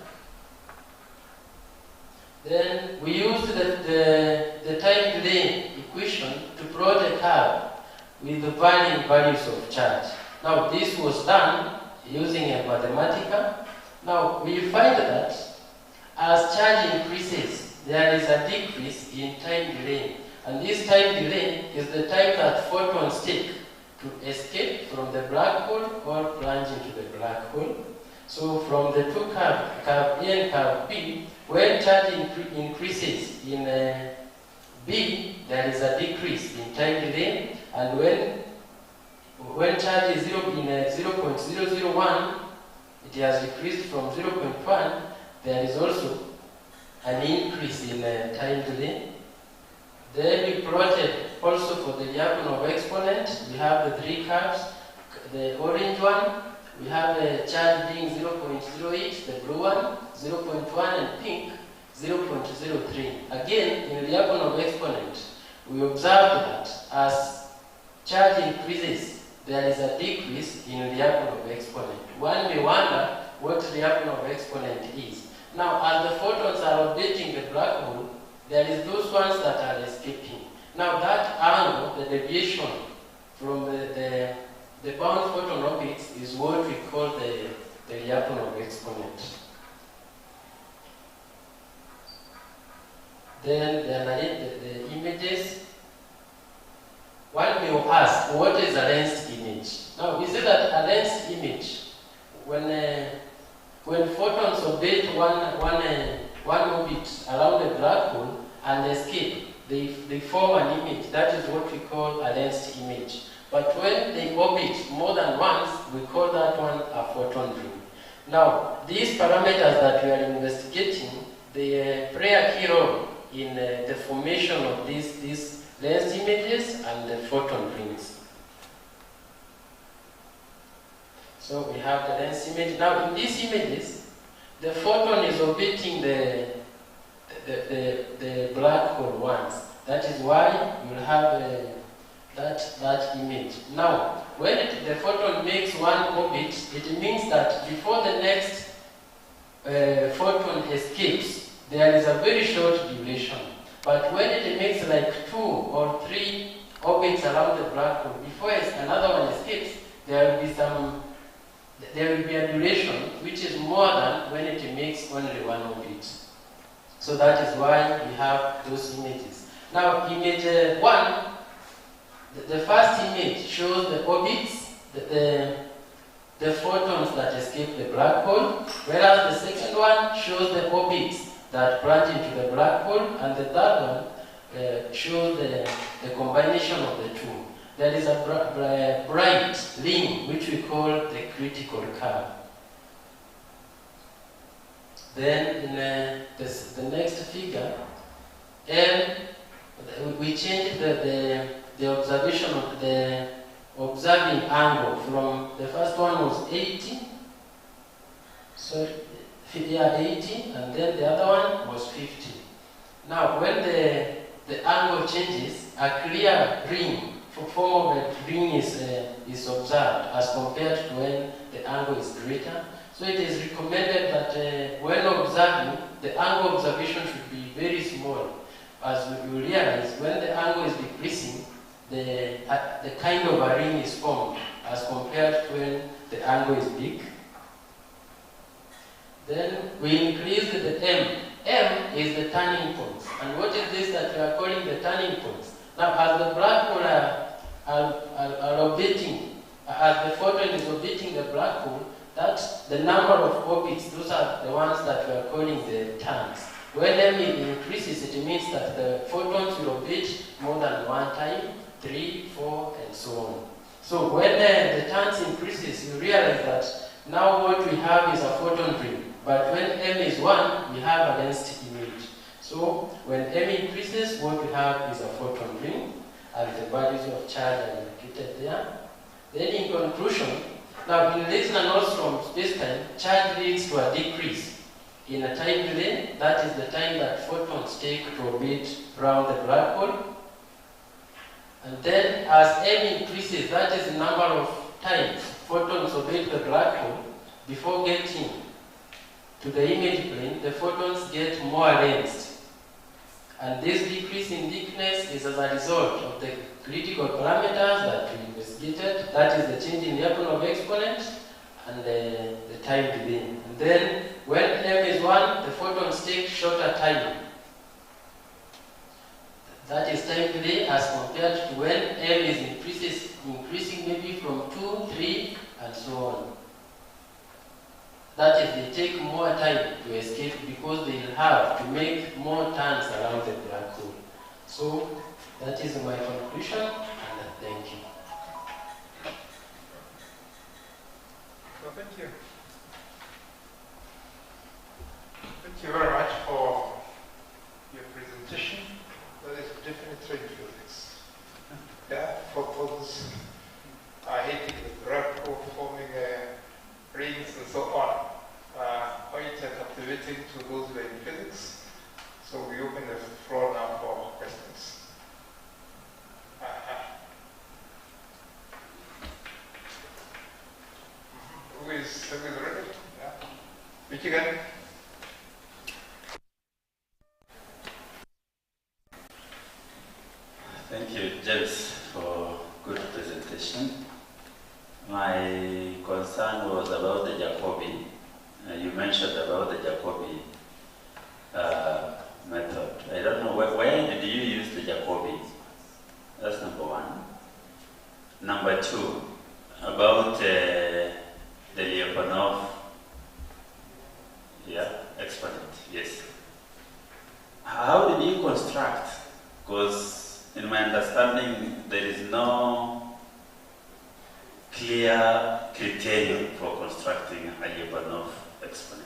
Then we used the time delay equation to plot a curve with the varying values of charge. Now this was done using a Mathematica. Now we find that as charge increases, there is a decrease in time delay. And this time delay is the time that photons take to escape from the black hole or plunge into the black hole. So from the two curves, curve A and curve B, when charge increases in B, there is a decrease in time delay, and when charge is in 0.001, it has decreased from 0.1, there is also an increase in time delay. Then we plotted also for the Lyapunov exponent, we have the 3 curves. The orange one, we have a charge being 0.08, the blue one, 0.1, and pink, 0.03. Again, in the Lyapunov exponent, we observed that as charge increases, there is a decrease in the Lyapunov exponent. One may wonder what the Lyapunov exponent is. Now, as the photons are orbiting the black hole, there is those ones that are escaping. Now, that angle, the deviation from the bound photon orbits, is what we call the Lyapunov exponent. Then the images. One may ask, what is a lensed image? Now, we see that a lensed image, when photons orbit one orbit around the black hole and escape, they form an image. That is what we call a lensed image. But when they orbit more than once, we call that one a photon ring. Now, these parameters that we are investigating, they play a key role in the formation of these lensed images and the photon rings. So we have the lensed image. Now, in these images, the photon is orbiting the black hole once. That is why you will have that image. Now, when the photon makes one orbit, it means that before the next photon escapes, there is a very short duration. But when it makes like 2 or 3 orbits around the black hole, before another one escapes, there will be a duration which is more than when it makes only one orbit. So that is why we have those images. Now, image 1, the first image shows the orbits, the photons that escape the black hole, whereas the second one shows the orbits that plunge into the black hole, and the third one show the combination of the two. There is a bright ring which we call the critical curve. Then in the next figure, we changed the observation of the observing angle from the first one was 80, so 80, and then the other one was 50. Now, when the angle changes, a clear ring, form of a ring is observed as compared to when the angle is greater. So it is recommended that when observing, the angle observation should be very small. As you realize, when the angle is decreasing, the kind of a ring is formed as compared to when the angle is big. Then we increase the M. M is the turning points. And what is this that we are calling the turning points? Now, as the black hole are orbiting, as the photon is orbiting the black hole, that's the number of orbits, those are the ones that we are calling the turns. When M increases, it means that the photons will orbit more than one time, 3, 4, and so on. So when the turns increases, you realize that now what we have is a photon ring. But when M is 1, we have a density image. So when M increases, what we have is a photon ring, and the values of charge are indicated there. Then in conclusion, now in this nanots from space-time, charge leads to a decrease in a time delay. That is the time that photons take to orbit around the black hole. And then as M increases, that is the number of times photons orbit the black hole before getting to the image plane, the photons get more lensed. And this decrease in thickness is as a result of the critical parameters that we investigated. That is the change in the Lyapunov exponent and the time delay. And then when M is 1, the photons take shorter time. That is time delay as compared to when M is increasing maybe from 2, 3, and so on. That is, they take more time to escape because they have to make more turns around the black hole. So that is my conclusion, and thank you. Well, thank you. Thank you very much for your presentation. That is definitely in physics. Yeah, photons are hitting the black hole, forming rings and so on. Quite captivating to those who are in physics. So we open the floor now for questions. Who is ready? Yeah. Michigan? Thank you, James, for good presentation. My concern was about the Jacobi. You mentioned about the Jacobi method. I don't know, where did you use the Jacobi? That's number one. Number two, about the Lyapunov exponent, yes. How did you construct? Because in my understanding, there is no clear criterion for constructing a Lyapunov exponent.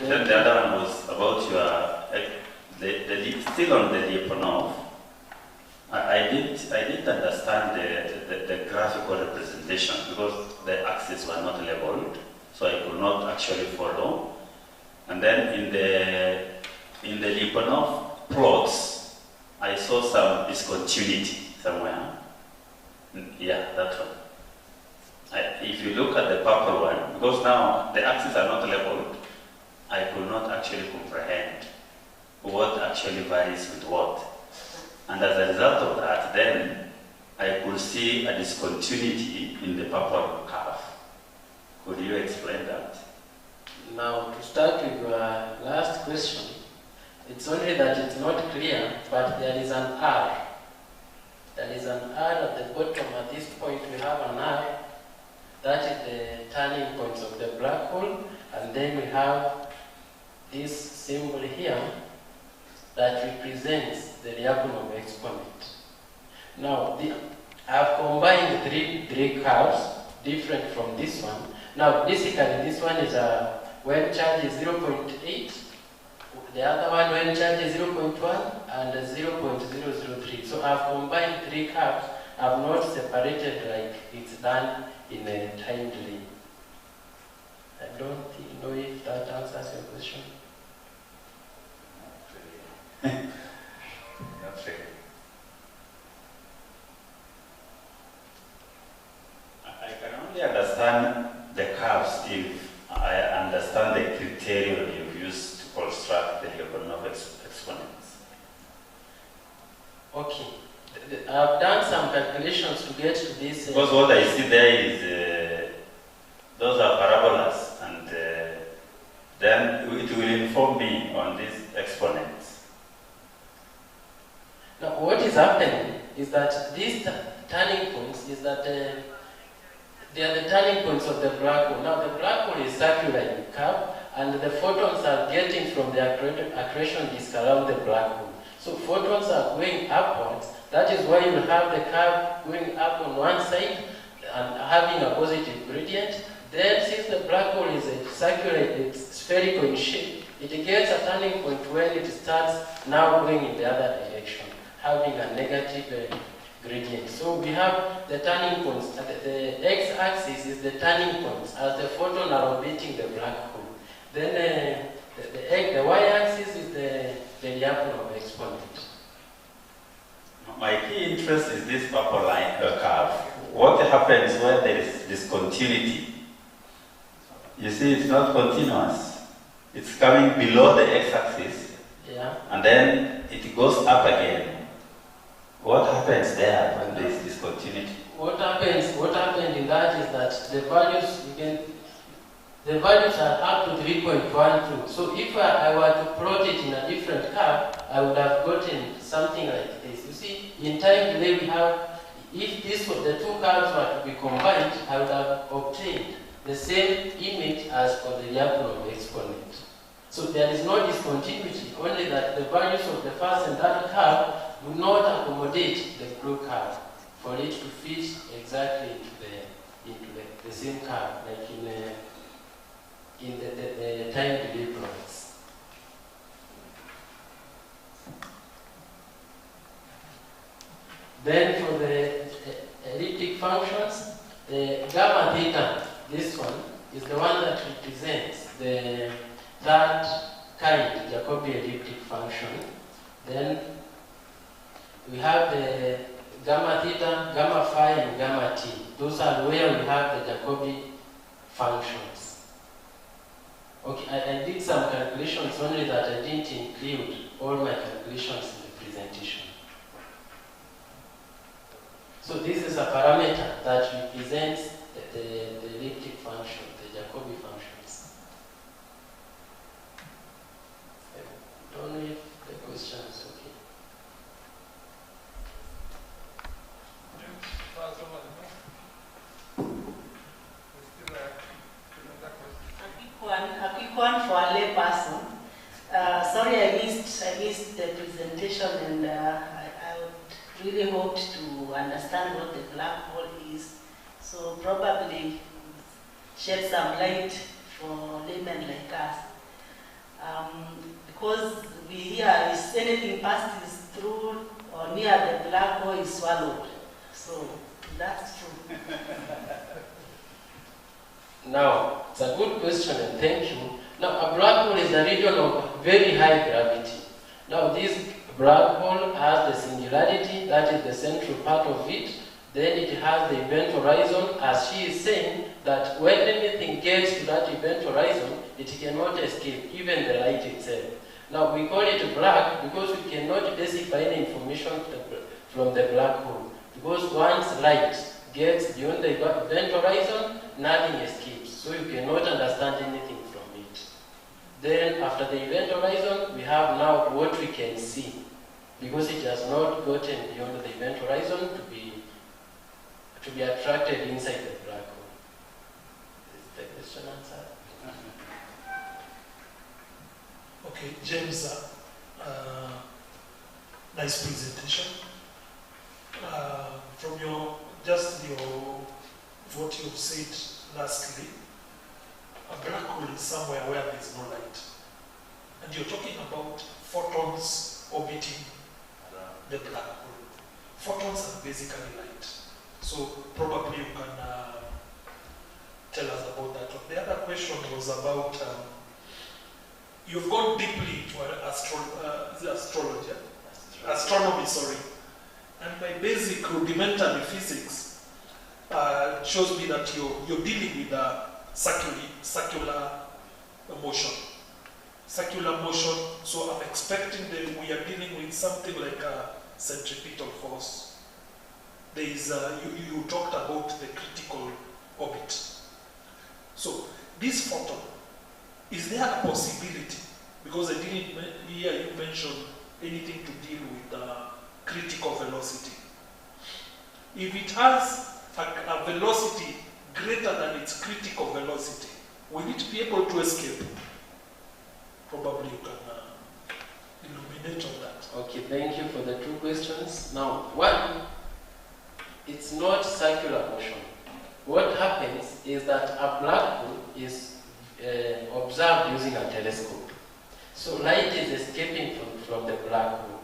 Then the other one was about your, still on the Lyapunov. I didn't understand the graphical representation because the axes were not labeled, so I could not actually follow. And then in the Lyapunov plots, I saw some discontinuity somewhere. Yeah, that one. If you look at the purple one, because now the axes are not labeled, I could not actually comprehend what actually varies with what. And as a result of that, then I could see a discontinuity in the purple curve. Could you explain that? Now, to start with your last question, it's only that it's not clear, but there is an R. There is an R at the bottom. At this point, we have an R. That is the turning points of the black hole. And then we have this symbol here that represents the Lyapunov exponent. Now, I've combined three curves different from this one. Now, basically, this one is when charge is 0.8, the other one when charge is 0.1, and 0.003. So I've combined three curves. I've not separated like it's done in a time delay. I don't know if that answers your question. Not really. I can only understand the curves if I understand the criterion you've used to construct the Lyapunov exponents. Okay. I've done some calculations to get to this. Because what I see there is those are parabolas, and then it will inform me on these exponents. Now, what is happening is that these turning points is that they are the turning points of the black hole. Now, the black hole is circular in curve, and the photons are getting from the accretion disk around the black hole. So photons are going upwards. That is why you have the curve going up on one side and having a positive gradient. Then, since the black hole is a circular, it's spherical in shape, it gets a turning point when it starts now going in the other direction, having a negative gradient. So we have the turning points. The x-axis is the turning points as the photon are orbiting the black hole. Then the y-axis is the Lyapunov exponent. My key interest is this purple line curve. What happens when there is discontinuity? You see, it's not continuous. It's coming below the x-axis, and then it goes up again. What happens there when there is discontinuity? What happened in that is that the values are up to 3.12. So if I were to plot it in a different curve, I would have gotten something like this. You see, in time delay we have, if the two curves were to be combined, I would have obtained the same image as for the Lyapunov exponent. So there is no discontinuity, only that the values of the first and third curve do not accommodate the blue curve for it to fit exactly into the same curve, like in the time delay plots. Then for the elliptic functions, the gamma theta, this one, is the one that represents the third kind Jacobi elliptic function. Then we have the gamma theta, gamma phi, and gamma t. Those are where we have the Jacobi functions. Okay, I did some calculations, only that I didn't include all my calculations in the presentation. So this is a parameter that represents the elliptic function, the Jacobi functions. I don't know if the question is okay. A quick one for a lay person. Sorry, I missed the presentation, and I would really hoped to understand what the black hole is. So probably shed some light for laymen like us. Because we hear if anything passes through or near the black hole is swallowed. So that's true. Now, it's a good question, and thank you. Now, a black hole is a region of very high gravity. Now, this black hole has the singularity, that is the central part of it. Then it has the event horizon, as she is saying, that when anything gets to that event horizon, it cannot escape, even the light itself. Now, we call it black because we cannot decipher any information from the black hole. Because once light gets beyond the event horizon, nothing escapes. So you cannot understand anything from it. Then, after the event horizon, we have now what we can see. Because it has not gotten beyond the event horizon to be attracted inside the black hole. Is the question answered? Okay, James, nice presentation. From what you've said lastly, a black hole is somewhere where there's no light. And you're talking about photons orbiting the black hole. Photons are basically light. So probably you can tell us about that. The other question was about, you've gone deeply into astronomy, sorry. And my basic rudimentary physics shows me that you're dealing with a circular motion. Circular motion, so I'm expecting that we are dealing with something like a centripetal force. There is you talked about the critical orbit. So this photon, is there a possibility, because I didn't hear you mention anything to deal with critical velocity. If it has a velocity greater than its critical velocity, will it be able to escape? Probably you can illuminate on that. Okay, thank you for the two questions. Now, one, it's not circular motion. What happens is that a black hole is observed using a telescope. So light is escaping from the black hole.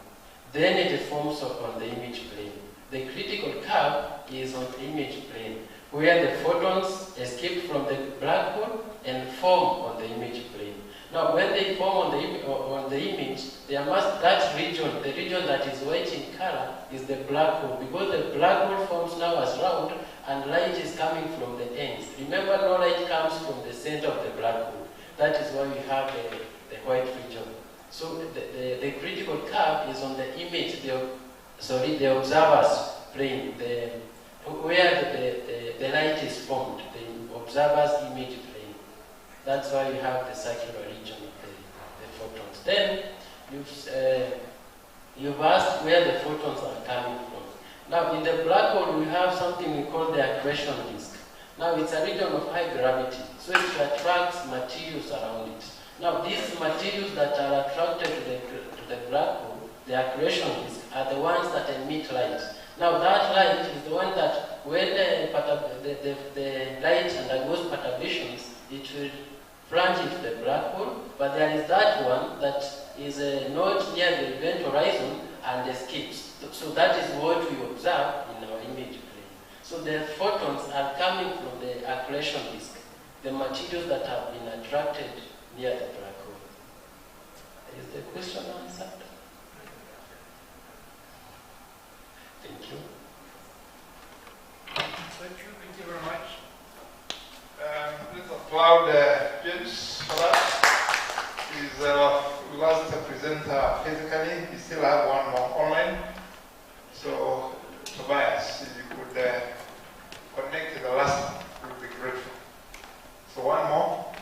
Then it forms on the image plane. The critical curve is on the image plane, where the photons escape from the black hole and form on the image plane. Now, when they form on the image, that region, the region that is white in color, is the black hole, because the black hole forms now as round, and light is coming from the ends. Remember, no light comes from the center of the black hole. That is why we have the white region. So the critical curve is on the image, the observer's plane, where the light is formed, the observer's image plane. That's why you have the circular region of the photons. Then you've asked where the photons are coming from. Now, in the black hole, we have something we call the accretion disk. Now, it's a region of high gravity, so it attracts materials around it. Now, these materials that are attracted to the black hole, the accretion disk, are the ones that emit light. Now, that light is the one that, when the light undergoes perturbations, it will plunge into the black hole, but there is that one that is not near the event horizon and escapes. So that is what we observe in our image plane. So the photons are coming from the accretion disk, the materials that have been attracted near the black hole. Is the question answered? Thank you. Thank you very much. Let's applaud James for that. He's last presenter physically. We still have one more online. So, Tobias, if you could connect to the last one, we would be grateful. So one more,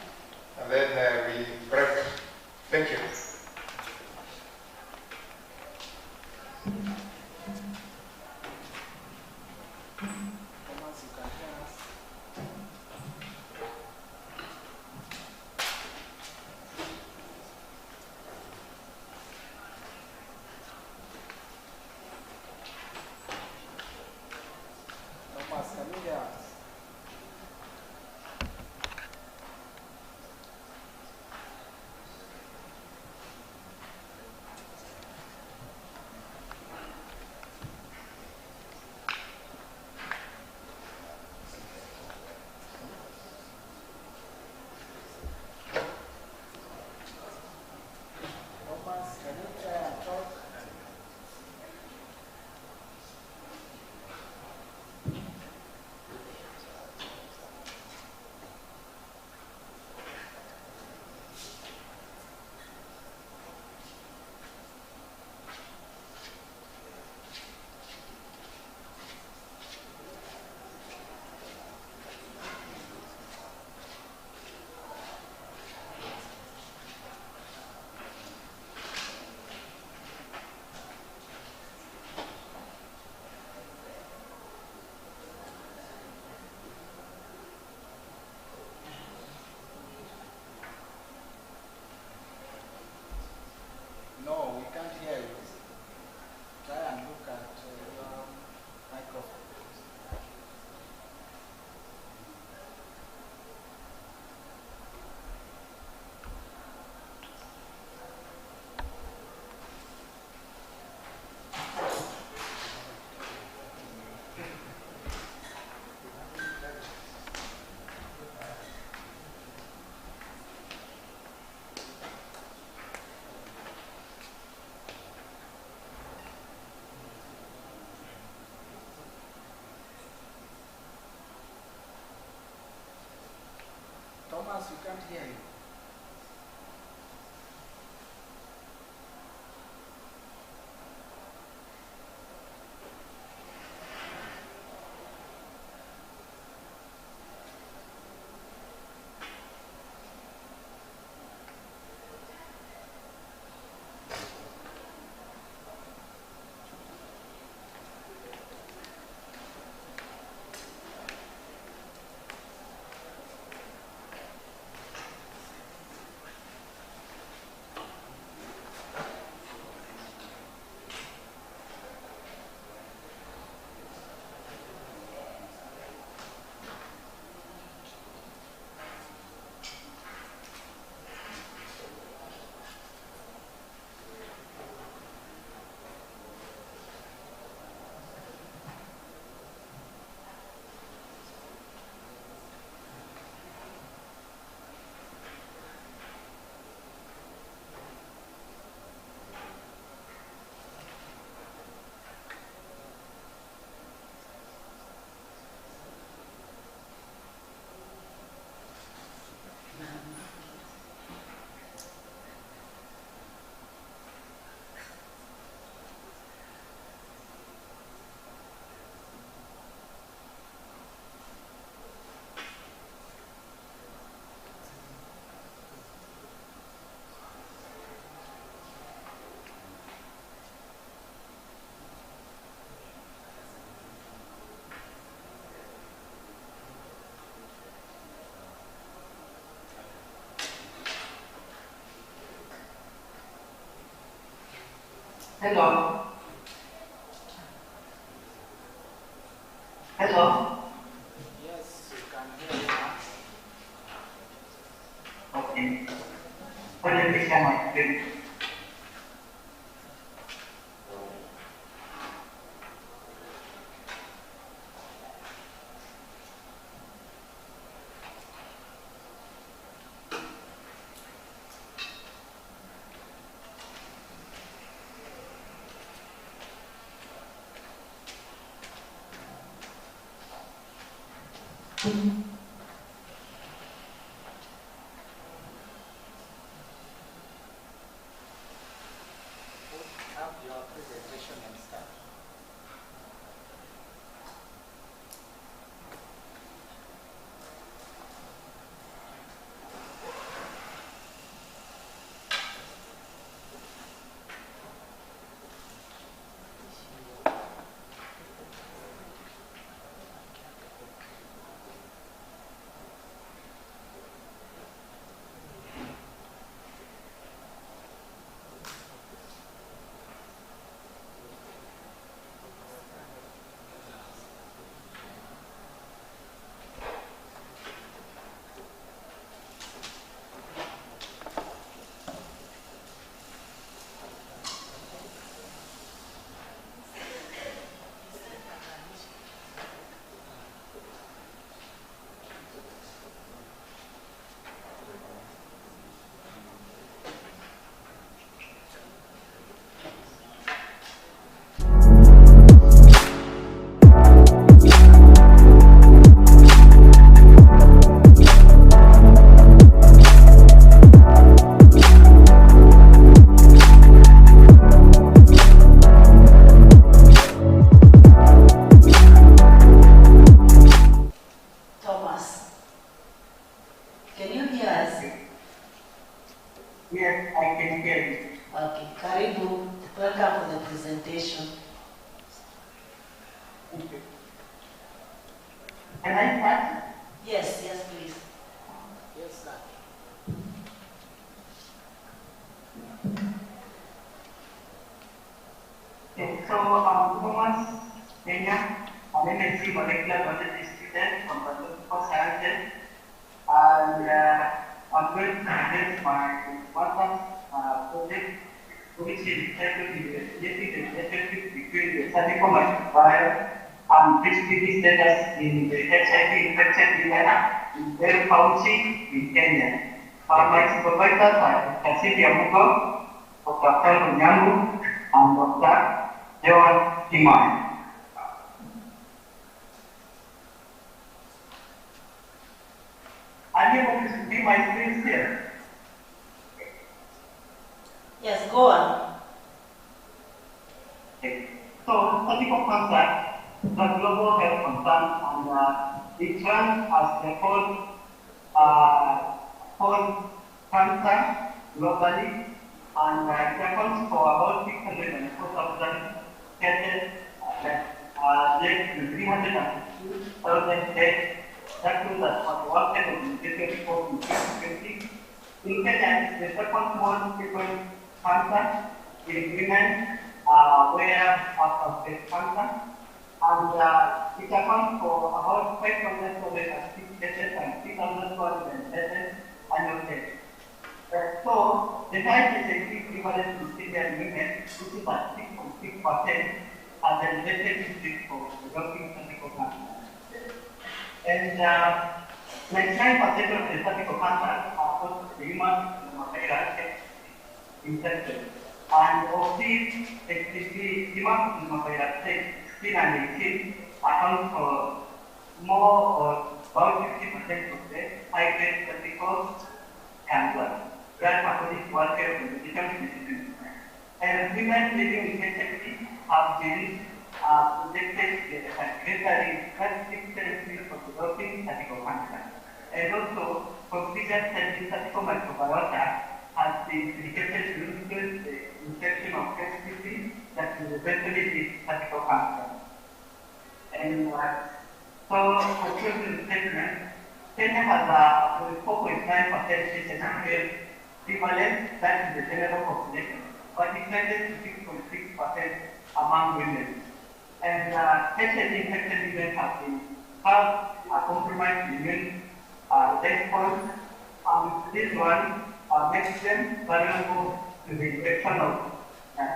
and then we break. Thank you. Hello. Hello. Yes, you can hear me now. Okay. What is the camera doing? Have your presentation and start. Thomas, can you hear us? Yes, I can hear you. Okay, Karibu, welcome for the presentation. Thank you. Can I start? Yes, yes, please. Yes, sir. Okay, so Thomas Kenya, I'm an MSc molecular biology student from Biological Sciences, and I'm going to present my master's project, which is titled Investigating the Relationship between the Surgical Microbiome and HPV status in the HIV infected women in Del County in Kenya. My supervisors are Dr. Cynthia Mugo, Dr. Paul Nyangu, and Dr. John Timai. Are you able to see my screen here? Yes, go on. Okay. So, cervical cancer is a global health concern, and it runs as the whole cancer globally, and it accounts for about 604,000 cases, less than 302,000 deaths. That means that for the world health organization report in 2020, in Kenya, the second most frequent cancer in women where of breast cancer, and it accounts for about 5,406 cases and 3,411 annual deaths. So, the height is equivalent to Syrian women, which is at 6.6% as the related risk for developing cervical cancer. And 99% of the cervical cancers are caused by the human papillomavirus infection. And of these, HPV human papillomavirus 16 and 18 account for more or about 50% of the high-grade cervical cancer. That's according to World Health Organization. And women living with HIV have been projected at greater risk, 36% for developing cervical cancer. And also, considered studying cervical microbiota has been indicated to influence the infection of HPV that will eventually lead to cervical cancer. And so, concluding the statement, Kenya has a 4.9% prevalence, that is the general population. but declined to 6.6% among women. And HIV infection events have a compromised immune response. This one makes them vulnerable to the infection of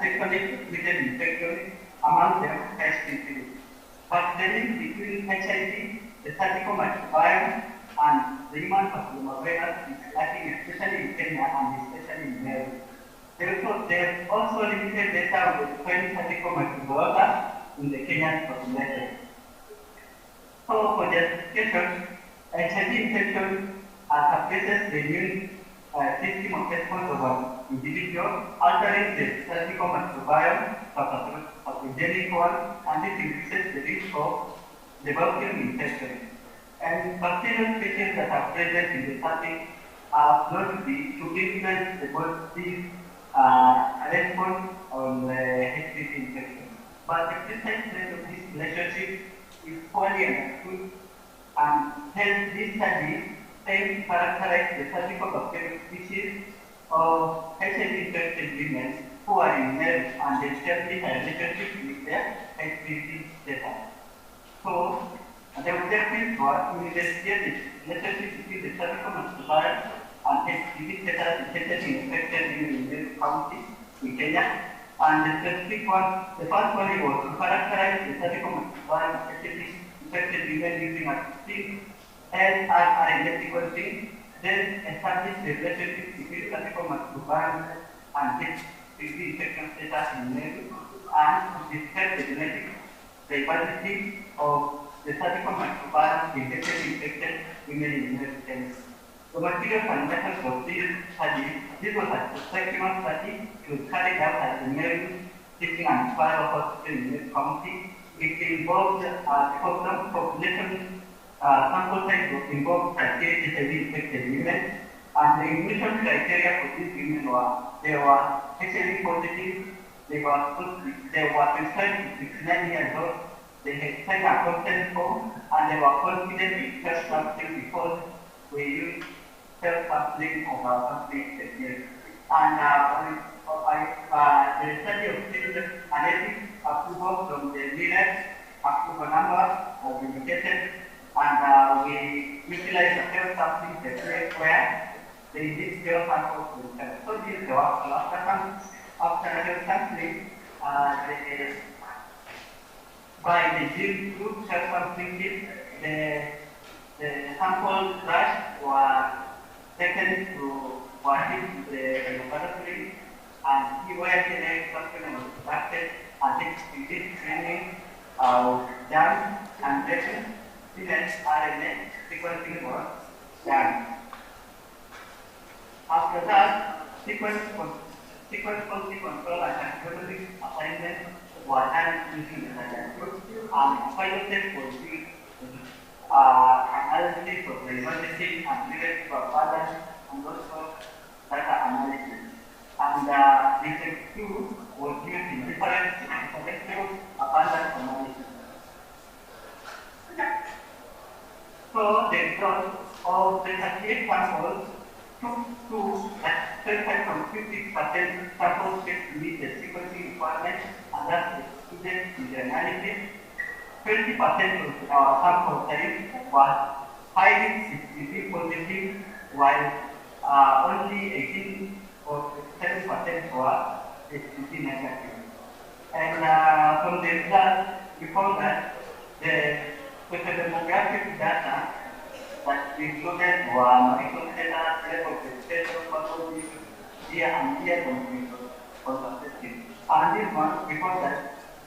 sexually transmitted infections, among them HPV. But the link between HIV, the cervical microbiome, and the human papillomavirus is lacking, especially in Kenya and especially in males. There also limited data on the 20 cervical microbiota in the Kenyan population. So for justification, HIV infection suppresses the immune system of response of an individual, altering the cervical microbiome, pathogenic one, and this increases the risk of developing infection. And bacterial species that are present in the cervix are known to influence the body's response on the HPV infection. But the precise trend of this relationship is poorly understood, and hence this study aims to characterize the cervical bacterial species of HIV-infected women who are in males and they establish a relationship with their HPV status. So, the objective was to investigate the relationship between the cervical microbiome and HPV status in HIV-infected women in this county in Kenya. And the specific one, the first one was to characterize the cervical microbiome of HIV-infected women using a distinct RNA sequencing, then establish the relationship between cervical microbiome and HPV infection status in males, and describe the genetic diversity of the cervical microbiome in HIV-infected women in males. The material and methods of this study, this was a prospective study to carry out at the Mary Teaching and Inspiral Hospital in this county. It involved the population sample size was involved criteria HIV-infected women, and the inclusion criteria for these women were they were HIV positive, they were prescribed to 69 years old, they had signed a consent form, and they were confident in self-sampling because we use self-sampling of our sampling technique. And the study obtained an ethics approval from the NIRES approval number was indicated, and we utilize a self-sampling technique where the individual samples will tell. So this is the workflow. After self-sampling, by the gene group self-sampling kit, the sample trash were taken to the laboratory, and see where genetic sampling was extracted, and this screening done, and then RNA sequencing was done. After that, sequence quality control and antibiotic assignment were done using the laboratory, and pilot test was used. Analysis of the emergency and related balance, and also data analysis. And this tool was used in different selective abundance analysis. So the result of the 38 samples took to 25.56% samples to meet the sequencing requirements, and that's included in the analysis. 20% of our sample size was highly HPV positive, while only 18 or 7% were HPV negative. And from the results, we found that with the demographic data that we included were molecular data, level of vegetation, pathology, year and year contraceptive. And this one, we found that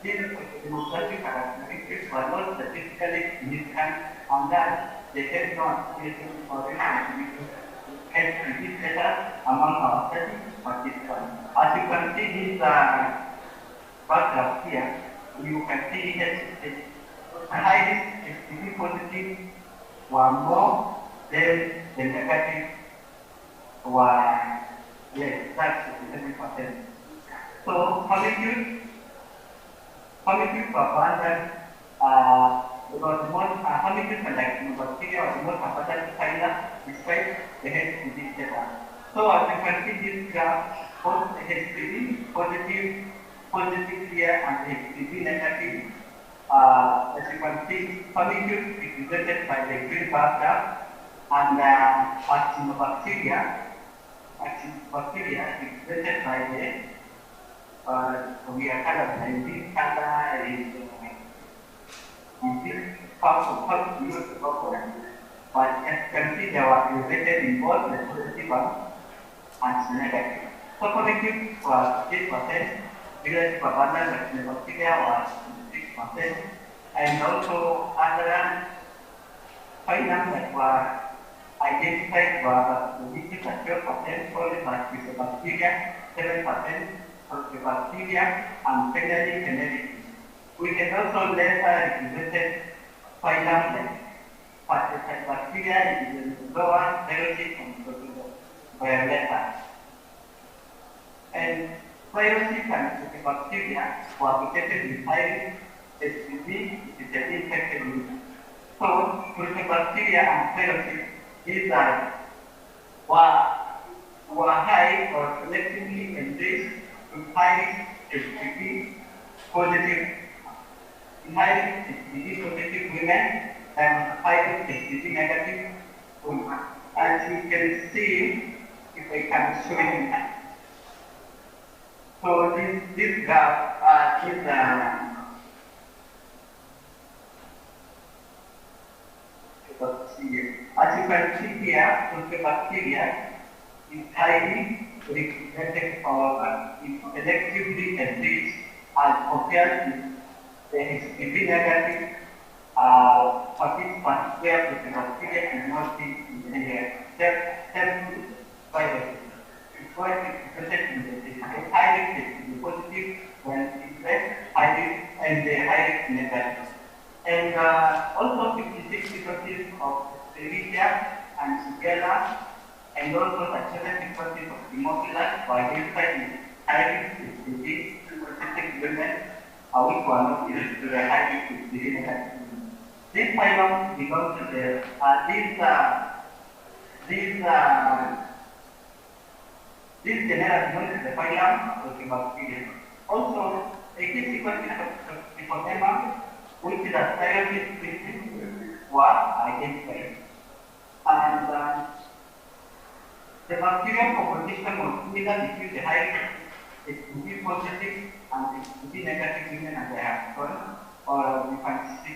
these demographic characteristics were not statistically significant, and that they had not created or HPV data among our study participants. As you can see this graph here, you can see high HPV positive were more than the negative were less, that's 11%. So Committed to abundance was the most committed to like bacteria was the most abundant to China despite the HPV data. So as you can see this graph, HPV positive, positive here, and HPV negative. As you can see, polycule is represented by the green background, and actinobacteria is represented by the we are colored by this color is this purple, but as you can see, they were represented in both the positive and negative. So polycule was 8%, relative abundance actinobacteria was 6%, and also other phylum that were identified were which at 12%, followed by bacteria, 7%, bacteria, and finally genetics. We can also later represented phylum like bacteria is lower relative and violeta. And viruses and bacteria were detected in highly HPV is an infected group. So, bacteria and viruses these were high or selectively enriched to high HPV positive, women and high HPV negative women. As you can see, if I can show you. So this graph is as you can see here, bacteria is highly represented or is selectively enriched as compared to the HPV negative participants where the bacteria cannot be in the virus. Before it is highly positive when it is highly and the highly negative. And also 56% of Escherichia and Shigella, and also 7% of Haemophilus were identified in highly specific women, which were not related to the highly negative. This phylum belongs to the this genera belongs to the phylum of the bacteria. Also, a key sequence of Trichoderma, which is a therapeutic species, were identified. And the bacterial composition was similar between the high HPV positive and HPV negative women and their husband, or you can see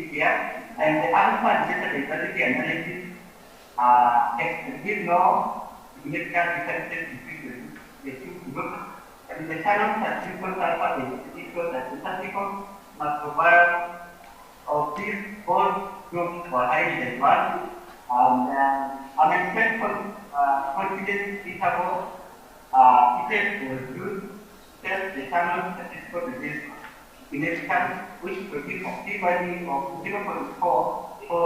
here. And the alpha and beta diversity analysis gives no significant differences between the two groups. And the channels that equal alpha is equal that the statistical microbiome of these both groups were highly advanced. An expected confidence interval test was used to test the channel statistical disease significance, which produced a p-value of 0.4 for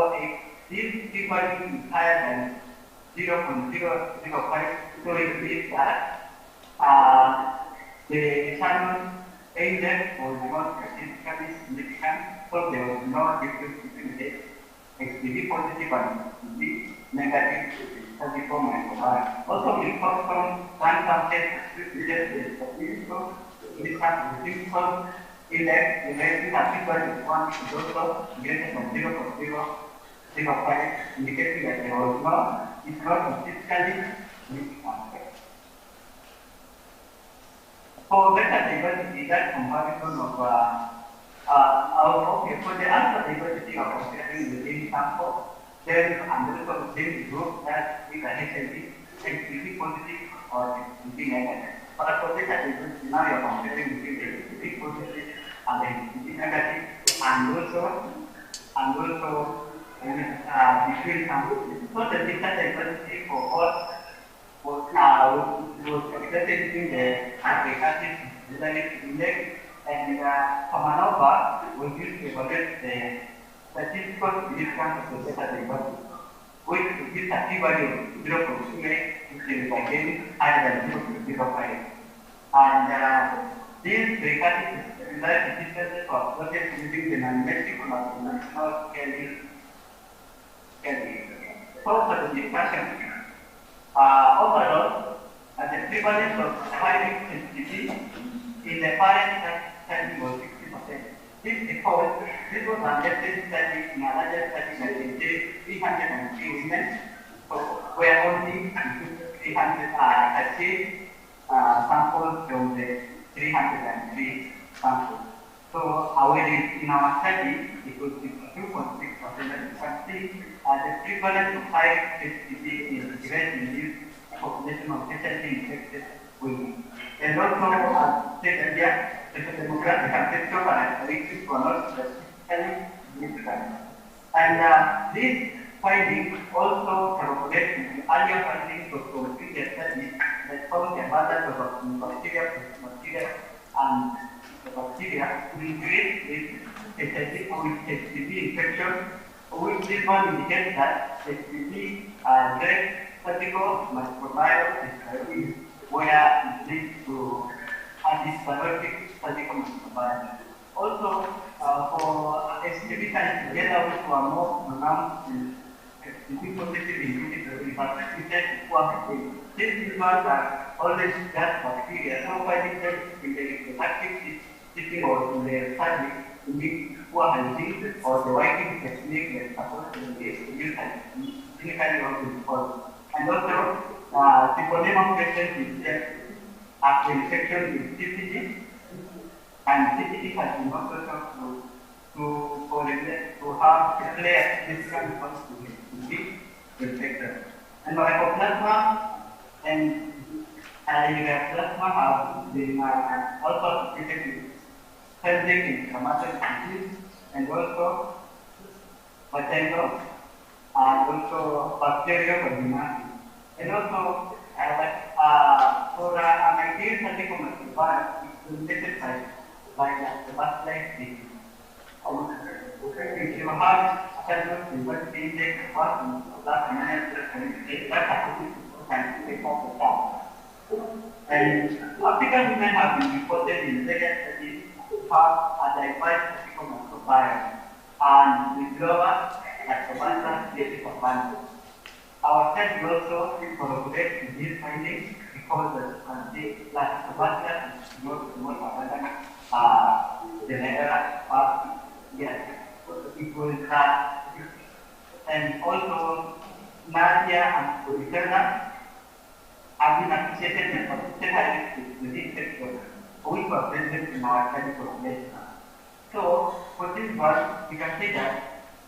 this p-value is higher than 0.005, so it means that the channel index was not statistically significant, so there was no difference between the HPV positive and HPV negative 34 microbiome. Also, we focused on random tests related to the statistical index relating a p-value of 1 is also greater than 0.005, indicating that there was not statistically significant. For better diversity, that comparison of for the alpha diversity of comparing within sample, there is another same group that is an HPV positive or HPV negative. But for beta diversity, now you are comparing between the HPV positive and the HPV negative, and also between samples. So the beta diversity for both was calculated using the aggregated relative index, and Kamanova was used to evaluate the statistical significance of the beta diversity, which gives a p-value of 0.28, which is again higher than 0.05. And these aggregated relative differences were plotted using the non-metric multinational scaling. So for the discussion, overall, at the prevalence of high sensitivity in the parent study was 60%. This because this was a nested study in a larger study that contained 303 women, so where only 330 samples from the 303 samples. So in our study, it was 2.6%. You can see the prevalence of high sensitivity is great in this population of HIV infected women. And also, as said earlier, the demographic and sexual characteristics were not specifically significant. And this finding also corroborates the earlier findings of the previous studies that found the abundance of bacteria and the bacteria to increase with HPV infection, which this one indicates that HPV direct surgical microbiome is where it leads to antibiotic surgical microbiome. Also, for HPV types together, which were more pronounced in HPV positive in particular, these ones are always just bacteria. So finding them in the reproductive system or in the family, in the poor hygiene or the wiping technique that supposed to be used as clinically also. And also, the polymer patient is after infection with CCG, and CCG has been also shown to have a clear physical response to the infection. And mycoplasma and ureaplasma have been also associated with pelvic inflammatory disease and also vaginal and also bacterial vaginitis. And also, for an ideal surgical microbiome, it's related by the bacillus disease. If you have certain inverted index of and African women have been reported in various studies to have a diverse surgical microbiome and with lower lactobacillus species of abundance. Our study also corroborates these findings because the lactobacillus is not abundant than other yes. It was and also Nadia and Uricana have been associated with persistent disease sector, which were present in our study population. So, for this one, we can say that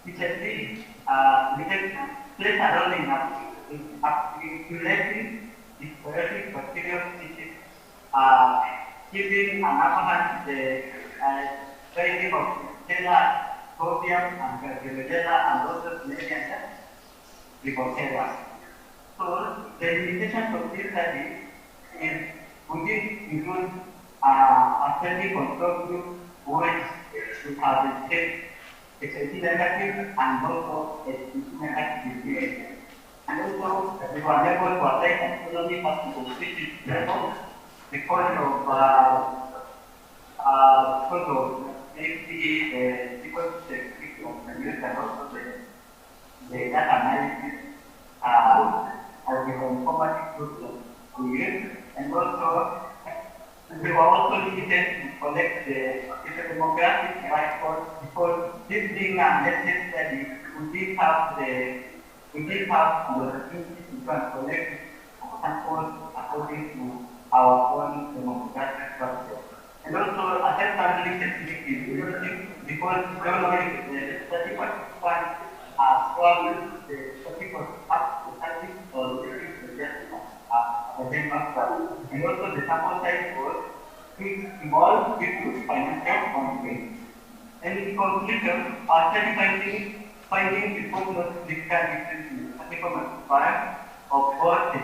it has been plays a role in accumulating the sporadic bacterial species, giving an upper hand to the training of Stella, Podium, and Gargulella, and also Snail Ribocera. So, the limitation of this study is would include a study control group which have been HIV negative and also HIV negative disease. And also, we were able to apply taxonomy hospital species level because of safety, the sequence technique of the use and also the data analysis as the informatic tools that we use. And also, we were also limited to collect the demographic record because this being a nested study, we did have the opportunity to collect samples according to our own demographic structure. And also, a test sampling technique is using because normally the study participants are from the study up to 30 or 50% of the master. And also, the sample size was involved with financial constraints. And in conclusion, our study findings report no significant difference in the clinical microbiome of both the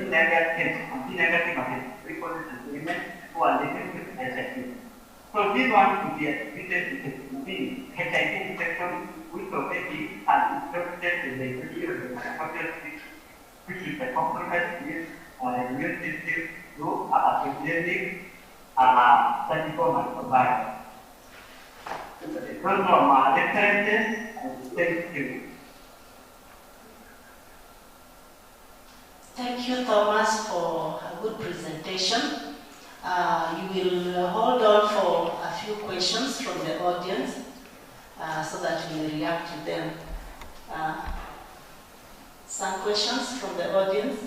negative and HIV women who are living with HIV. So this one could be attributed to the HIV infection, which already has infected the ability of the microbiome, which is the compromised immune system through a epidemic surgical microbiome. Those are my references, and thank you. Thank you, Thomas, for a good presentation. You will hold on for a few questions from the audience so that we will react to them. Some questions from the audience?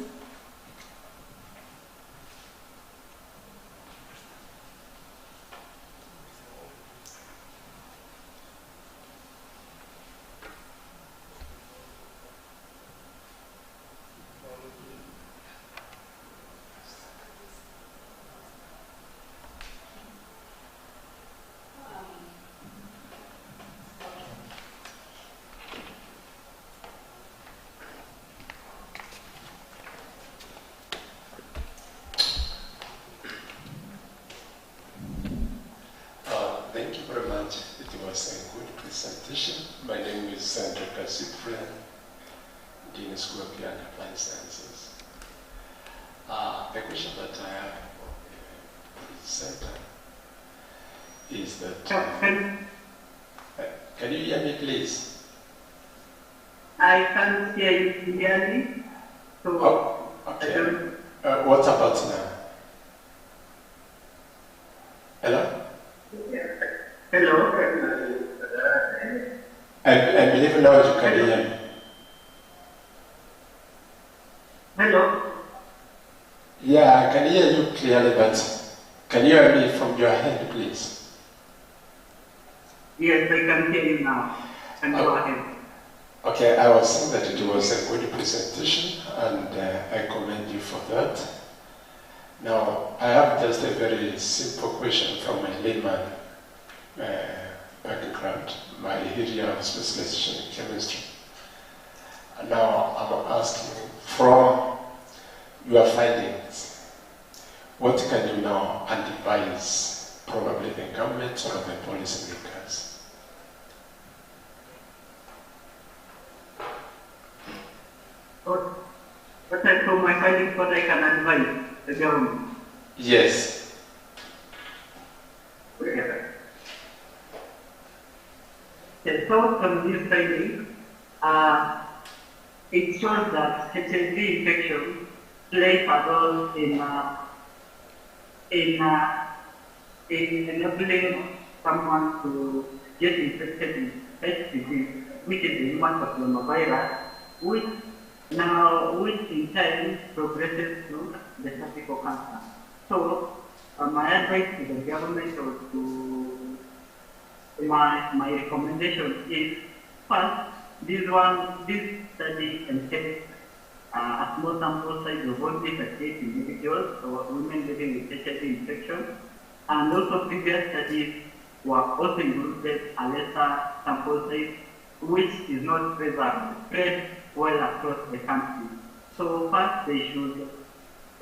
Thank you very much. It was a good presentation. My name is Dr. MUSTIC4, Dean of School of Applied and Applied Sciences. The question that I have for the presenter is that... can you hear me, please? I can't hear you clearly. So oh, okay. What about now? Hello? Hello. I believe now you can hear me. Hello. Yeah, I can hear you clearly, but can you hear me from your hand, please? Yes, I can hear you now. And go ahead. Okay, I was saying that it was a good presentation, and I commend you for that. Now, I have just a very simple question from a layman background, my area of specialization in chemistry. And now I'm asking, from your findings, what can you now advise probably the government or the policy makers? What I from my findings, what I can advise the government? Yes. So from these findings, it shows that HIV infection plays a role in enabling someone to get infected with HPV, which is the human papillomavirus, which in time progresses to the cervical cancer. So my advice to the government or to my recommendation is, first, this study and test a small sample size of only 38 individuals or women living with HIV infection, and also previous studies were also included a lesser sample size, which is not spread well across the country. So first,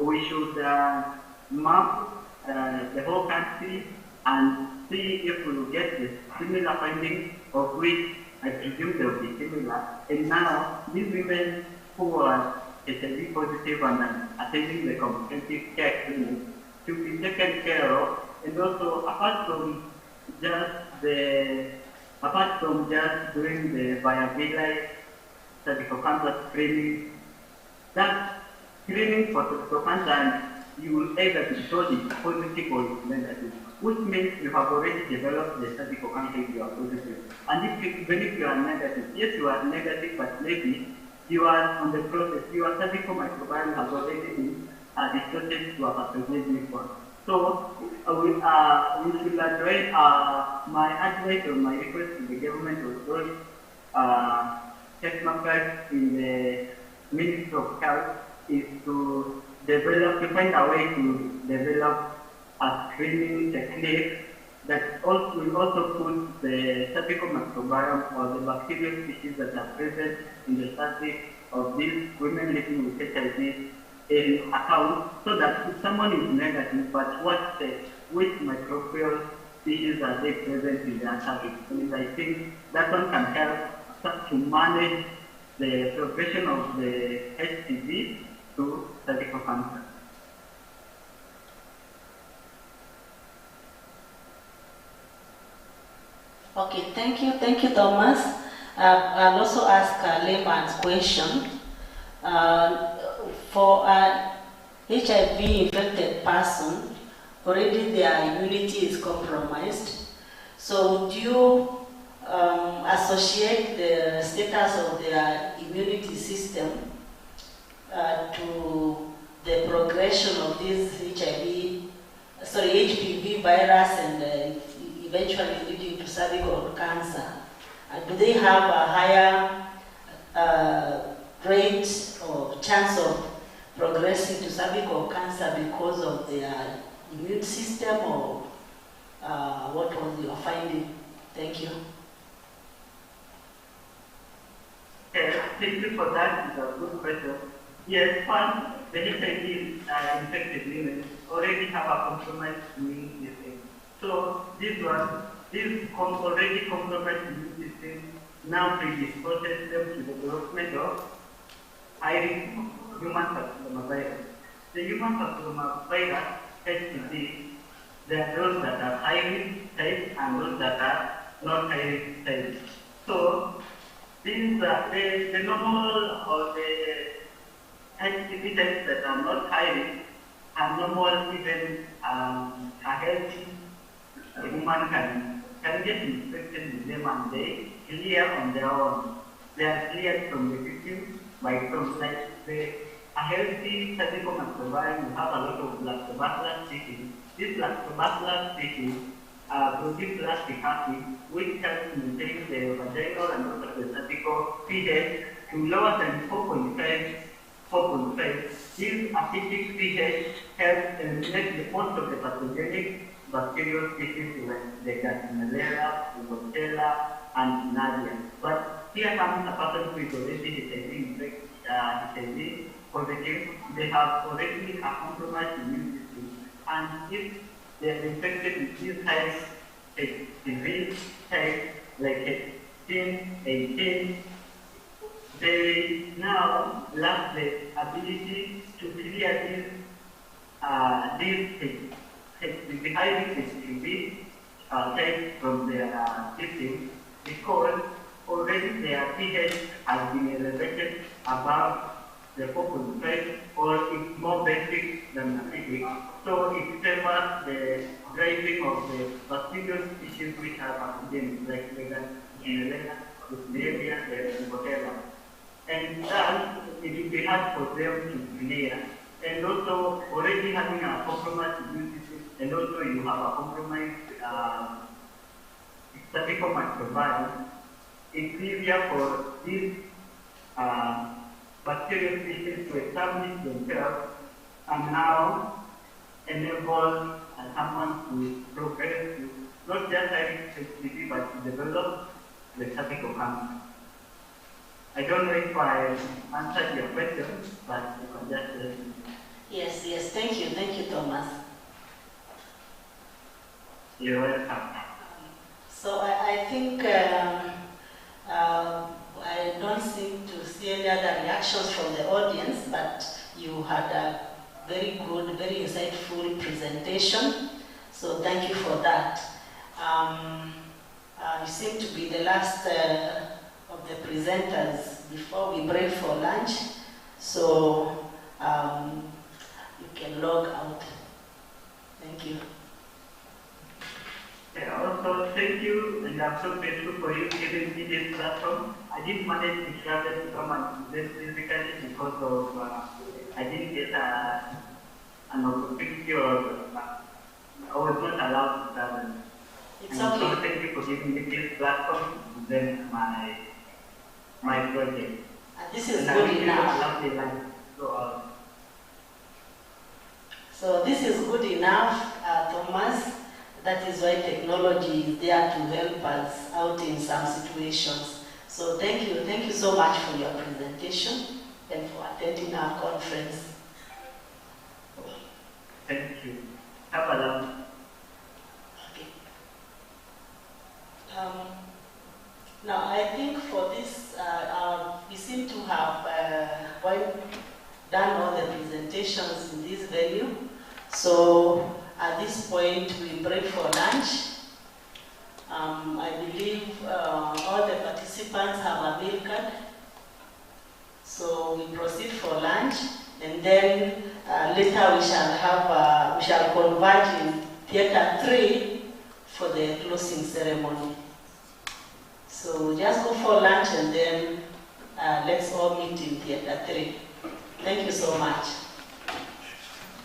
we should map the whole country and see if we will get the similar findings, of which I presume they will be similar. And now, these women who are HIV positive and attending the comprehensive care clinic should be taken care of. And also, apart from just doing the viability cervical cancer screening, that screening for cervical cancer, you will either be told it's positive or it's negative, which means you have already developed the cervical cancer if you are positive. And even if you are negative, yes, you are negative, but maybe you are on the process, your cervical microbiome has already been distorted to a pathogenic one. So we should address, my advice or my request to the government or those technocrats in the Ministry of Health is to find a way to develop a screening technique that will also put the cervical microbiome or the bacterial species that are present in the cervix of these women living with HIV in account, so that if someone is negative, but which microbial species are they present in their cervix? And I think that one can help to manage the progression of the HPV to cervical cancer. Okay, thank you, Thomas. I'll also ask a layman's question. for an HIV-infected person, already their immunity is compromised. So do you associate the status of their immunity system to the progression of this HPV virus and eventually leading to cervical cancer? Do they have a higher rate or chance of progressing to cervical cancer because of their immune system, or what was your finding? Thank you. Yes, thank you for that. It's a good question. Yes, first, the HIV-infected women already have a compromised immune system. So this already compromised immune system now predisposes them to the development of high-risk human papillomavirus. The human papillomavirus HPV, there are those that are high-risk type and those that are not high-risk type. So these are the normal or the HPV types that are not high-risk are normal. Even a healthy human can get infected with them and they clear on their own. They are cleared from the victim by some, like a healthy cervical microbiome will have a lot of lactobacillus species. This lactobacillus species produce lactic acid, which helps maintain the vaginal and also the cervical pH to lower than 4.5. This acidic pH helps eliminate most of the pathogenic bacterial species like the Gardnerella, Rubella, and Nadia. But here comes a person who is already HIV positive. They have already a compromised immune system, and if they are infected with these high HPV types like 18, they now lack the ability to clear these high-risk HPV types from their system, because already their pH has been elevated above the 4.5, or it's more basic than acidic. So it favors the driving of the bacterial species which are pathogenic, like the Gardnerella, Rubella, and Rubella. And thus, it will be hard for them to clear. And also, already having a compromised immune system, and also you have a compromised cervical microbiome, it's easier for these bacterial species to establish themselves and now enable someone to progress to not just HPV but to develop the cervical cancer. I don't know if I answered your question, but you can just let me. Yes, thank you, Thomas. You're welcome. So I think I don't seem to see any other reactions from the audience, but you had a very good, very insightful presentation. So thank you for that. You seem to be the last of the presenters before we break for lunch. So you can log out. Thank you. Also, thank you, and I'm so grateful for you giving me this platform. I didn't manage to travel to come and present physically because of I didn't get an opportunity, or I was not allowed to travel. It's and okay. So thank you for giving me this platform to present my project. This is good enough. So this is good enough, Thomas. That is why technology is there to help us out in some situations. So thank you so much for your presentation and for attending our conference. Thank you. Have a lovely. Okay. Now I think for this, we seem to have done all the presentations in this venue. So at this point, we break for lunch. I believe all the participants have a meal card. So we proceed for lunch. And then later we shall converge in Theatre 3 for the closing ceremony. So just go for lunch and then let's all meet in Theatre 3. Thank you so much.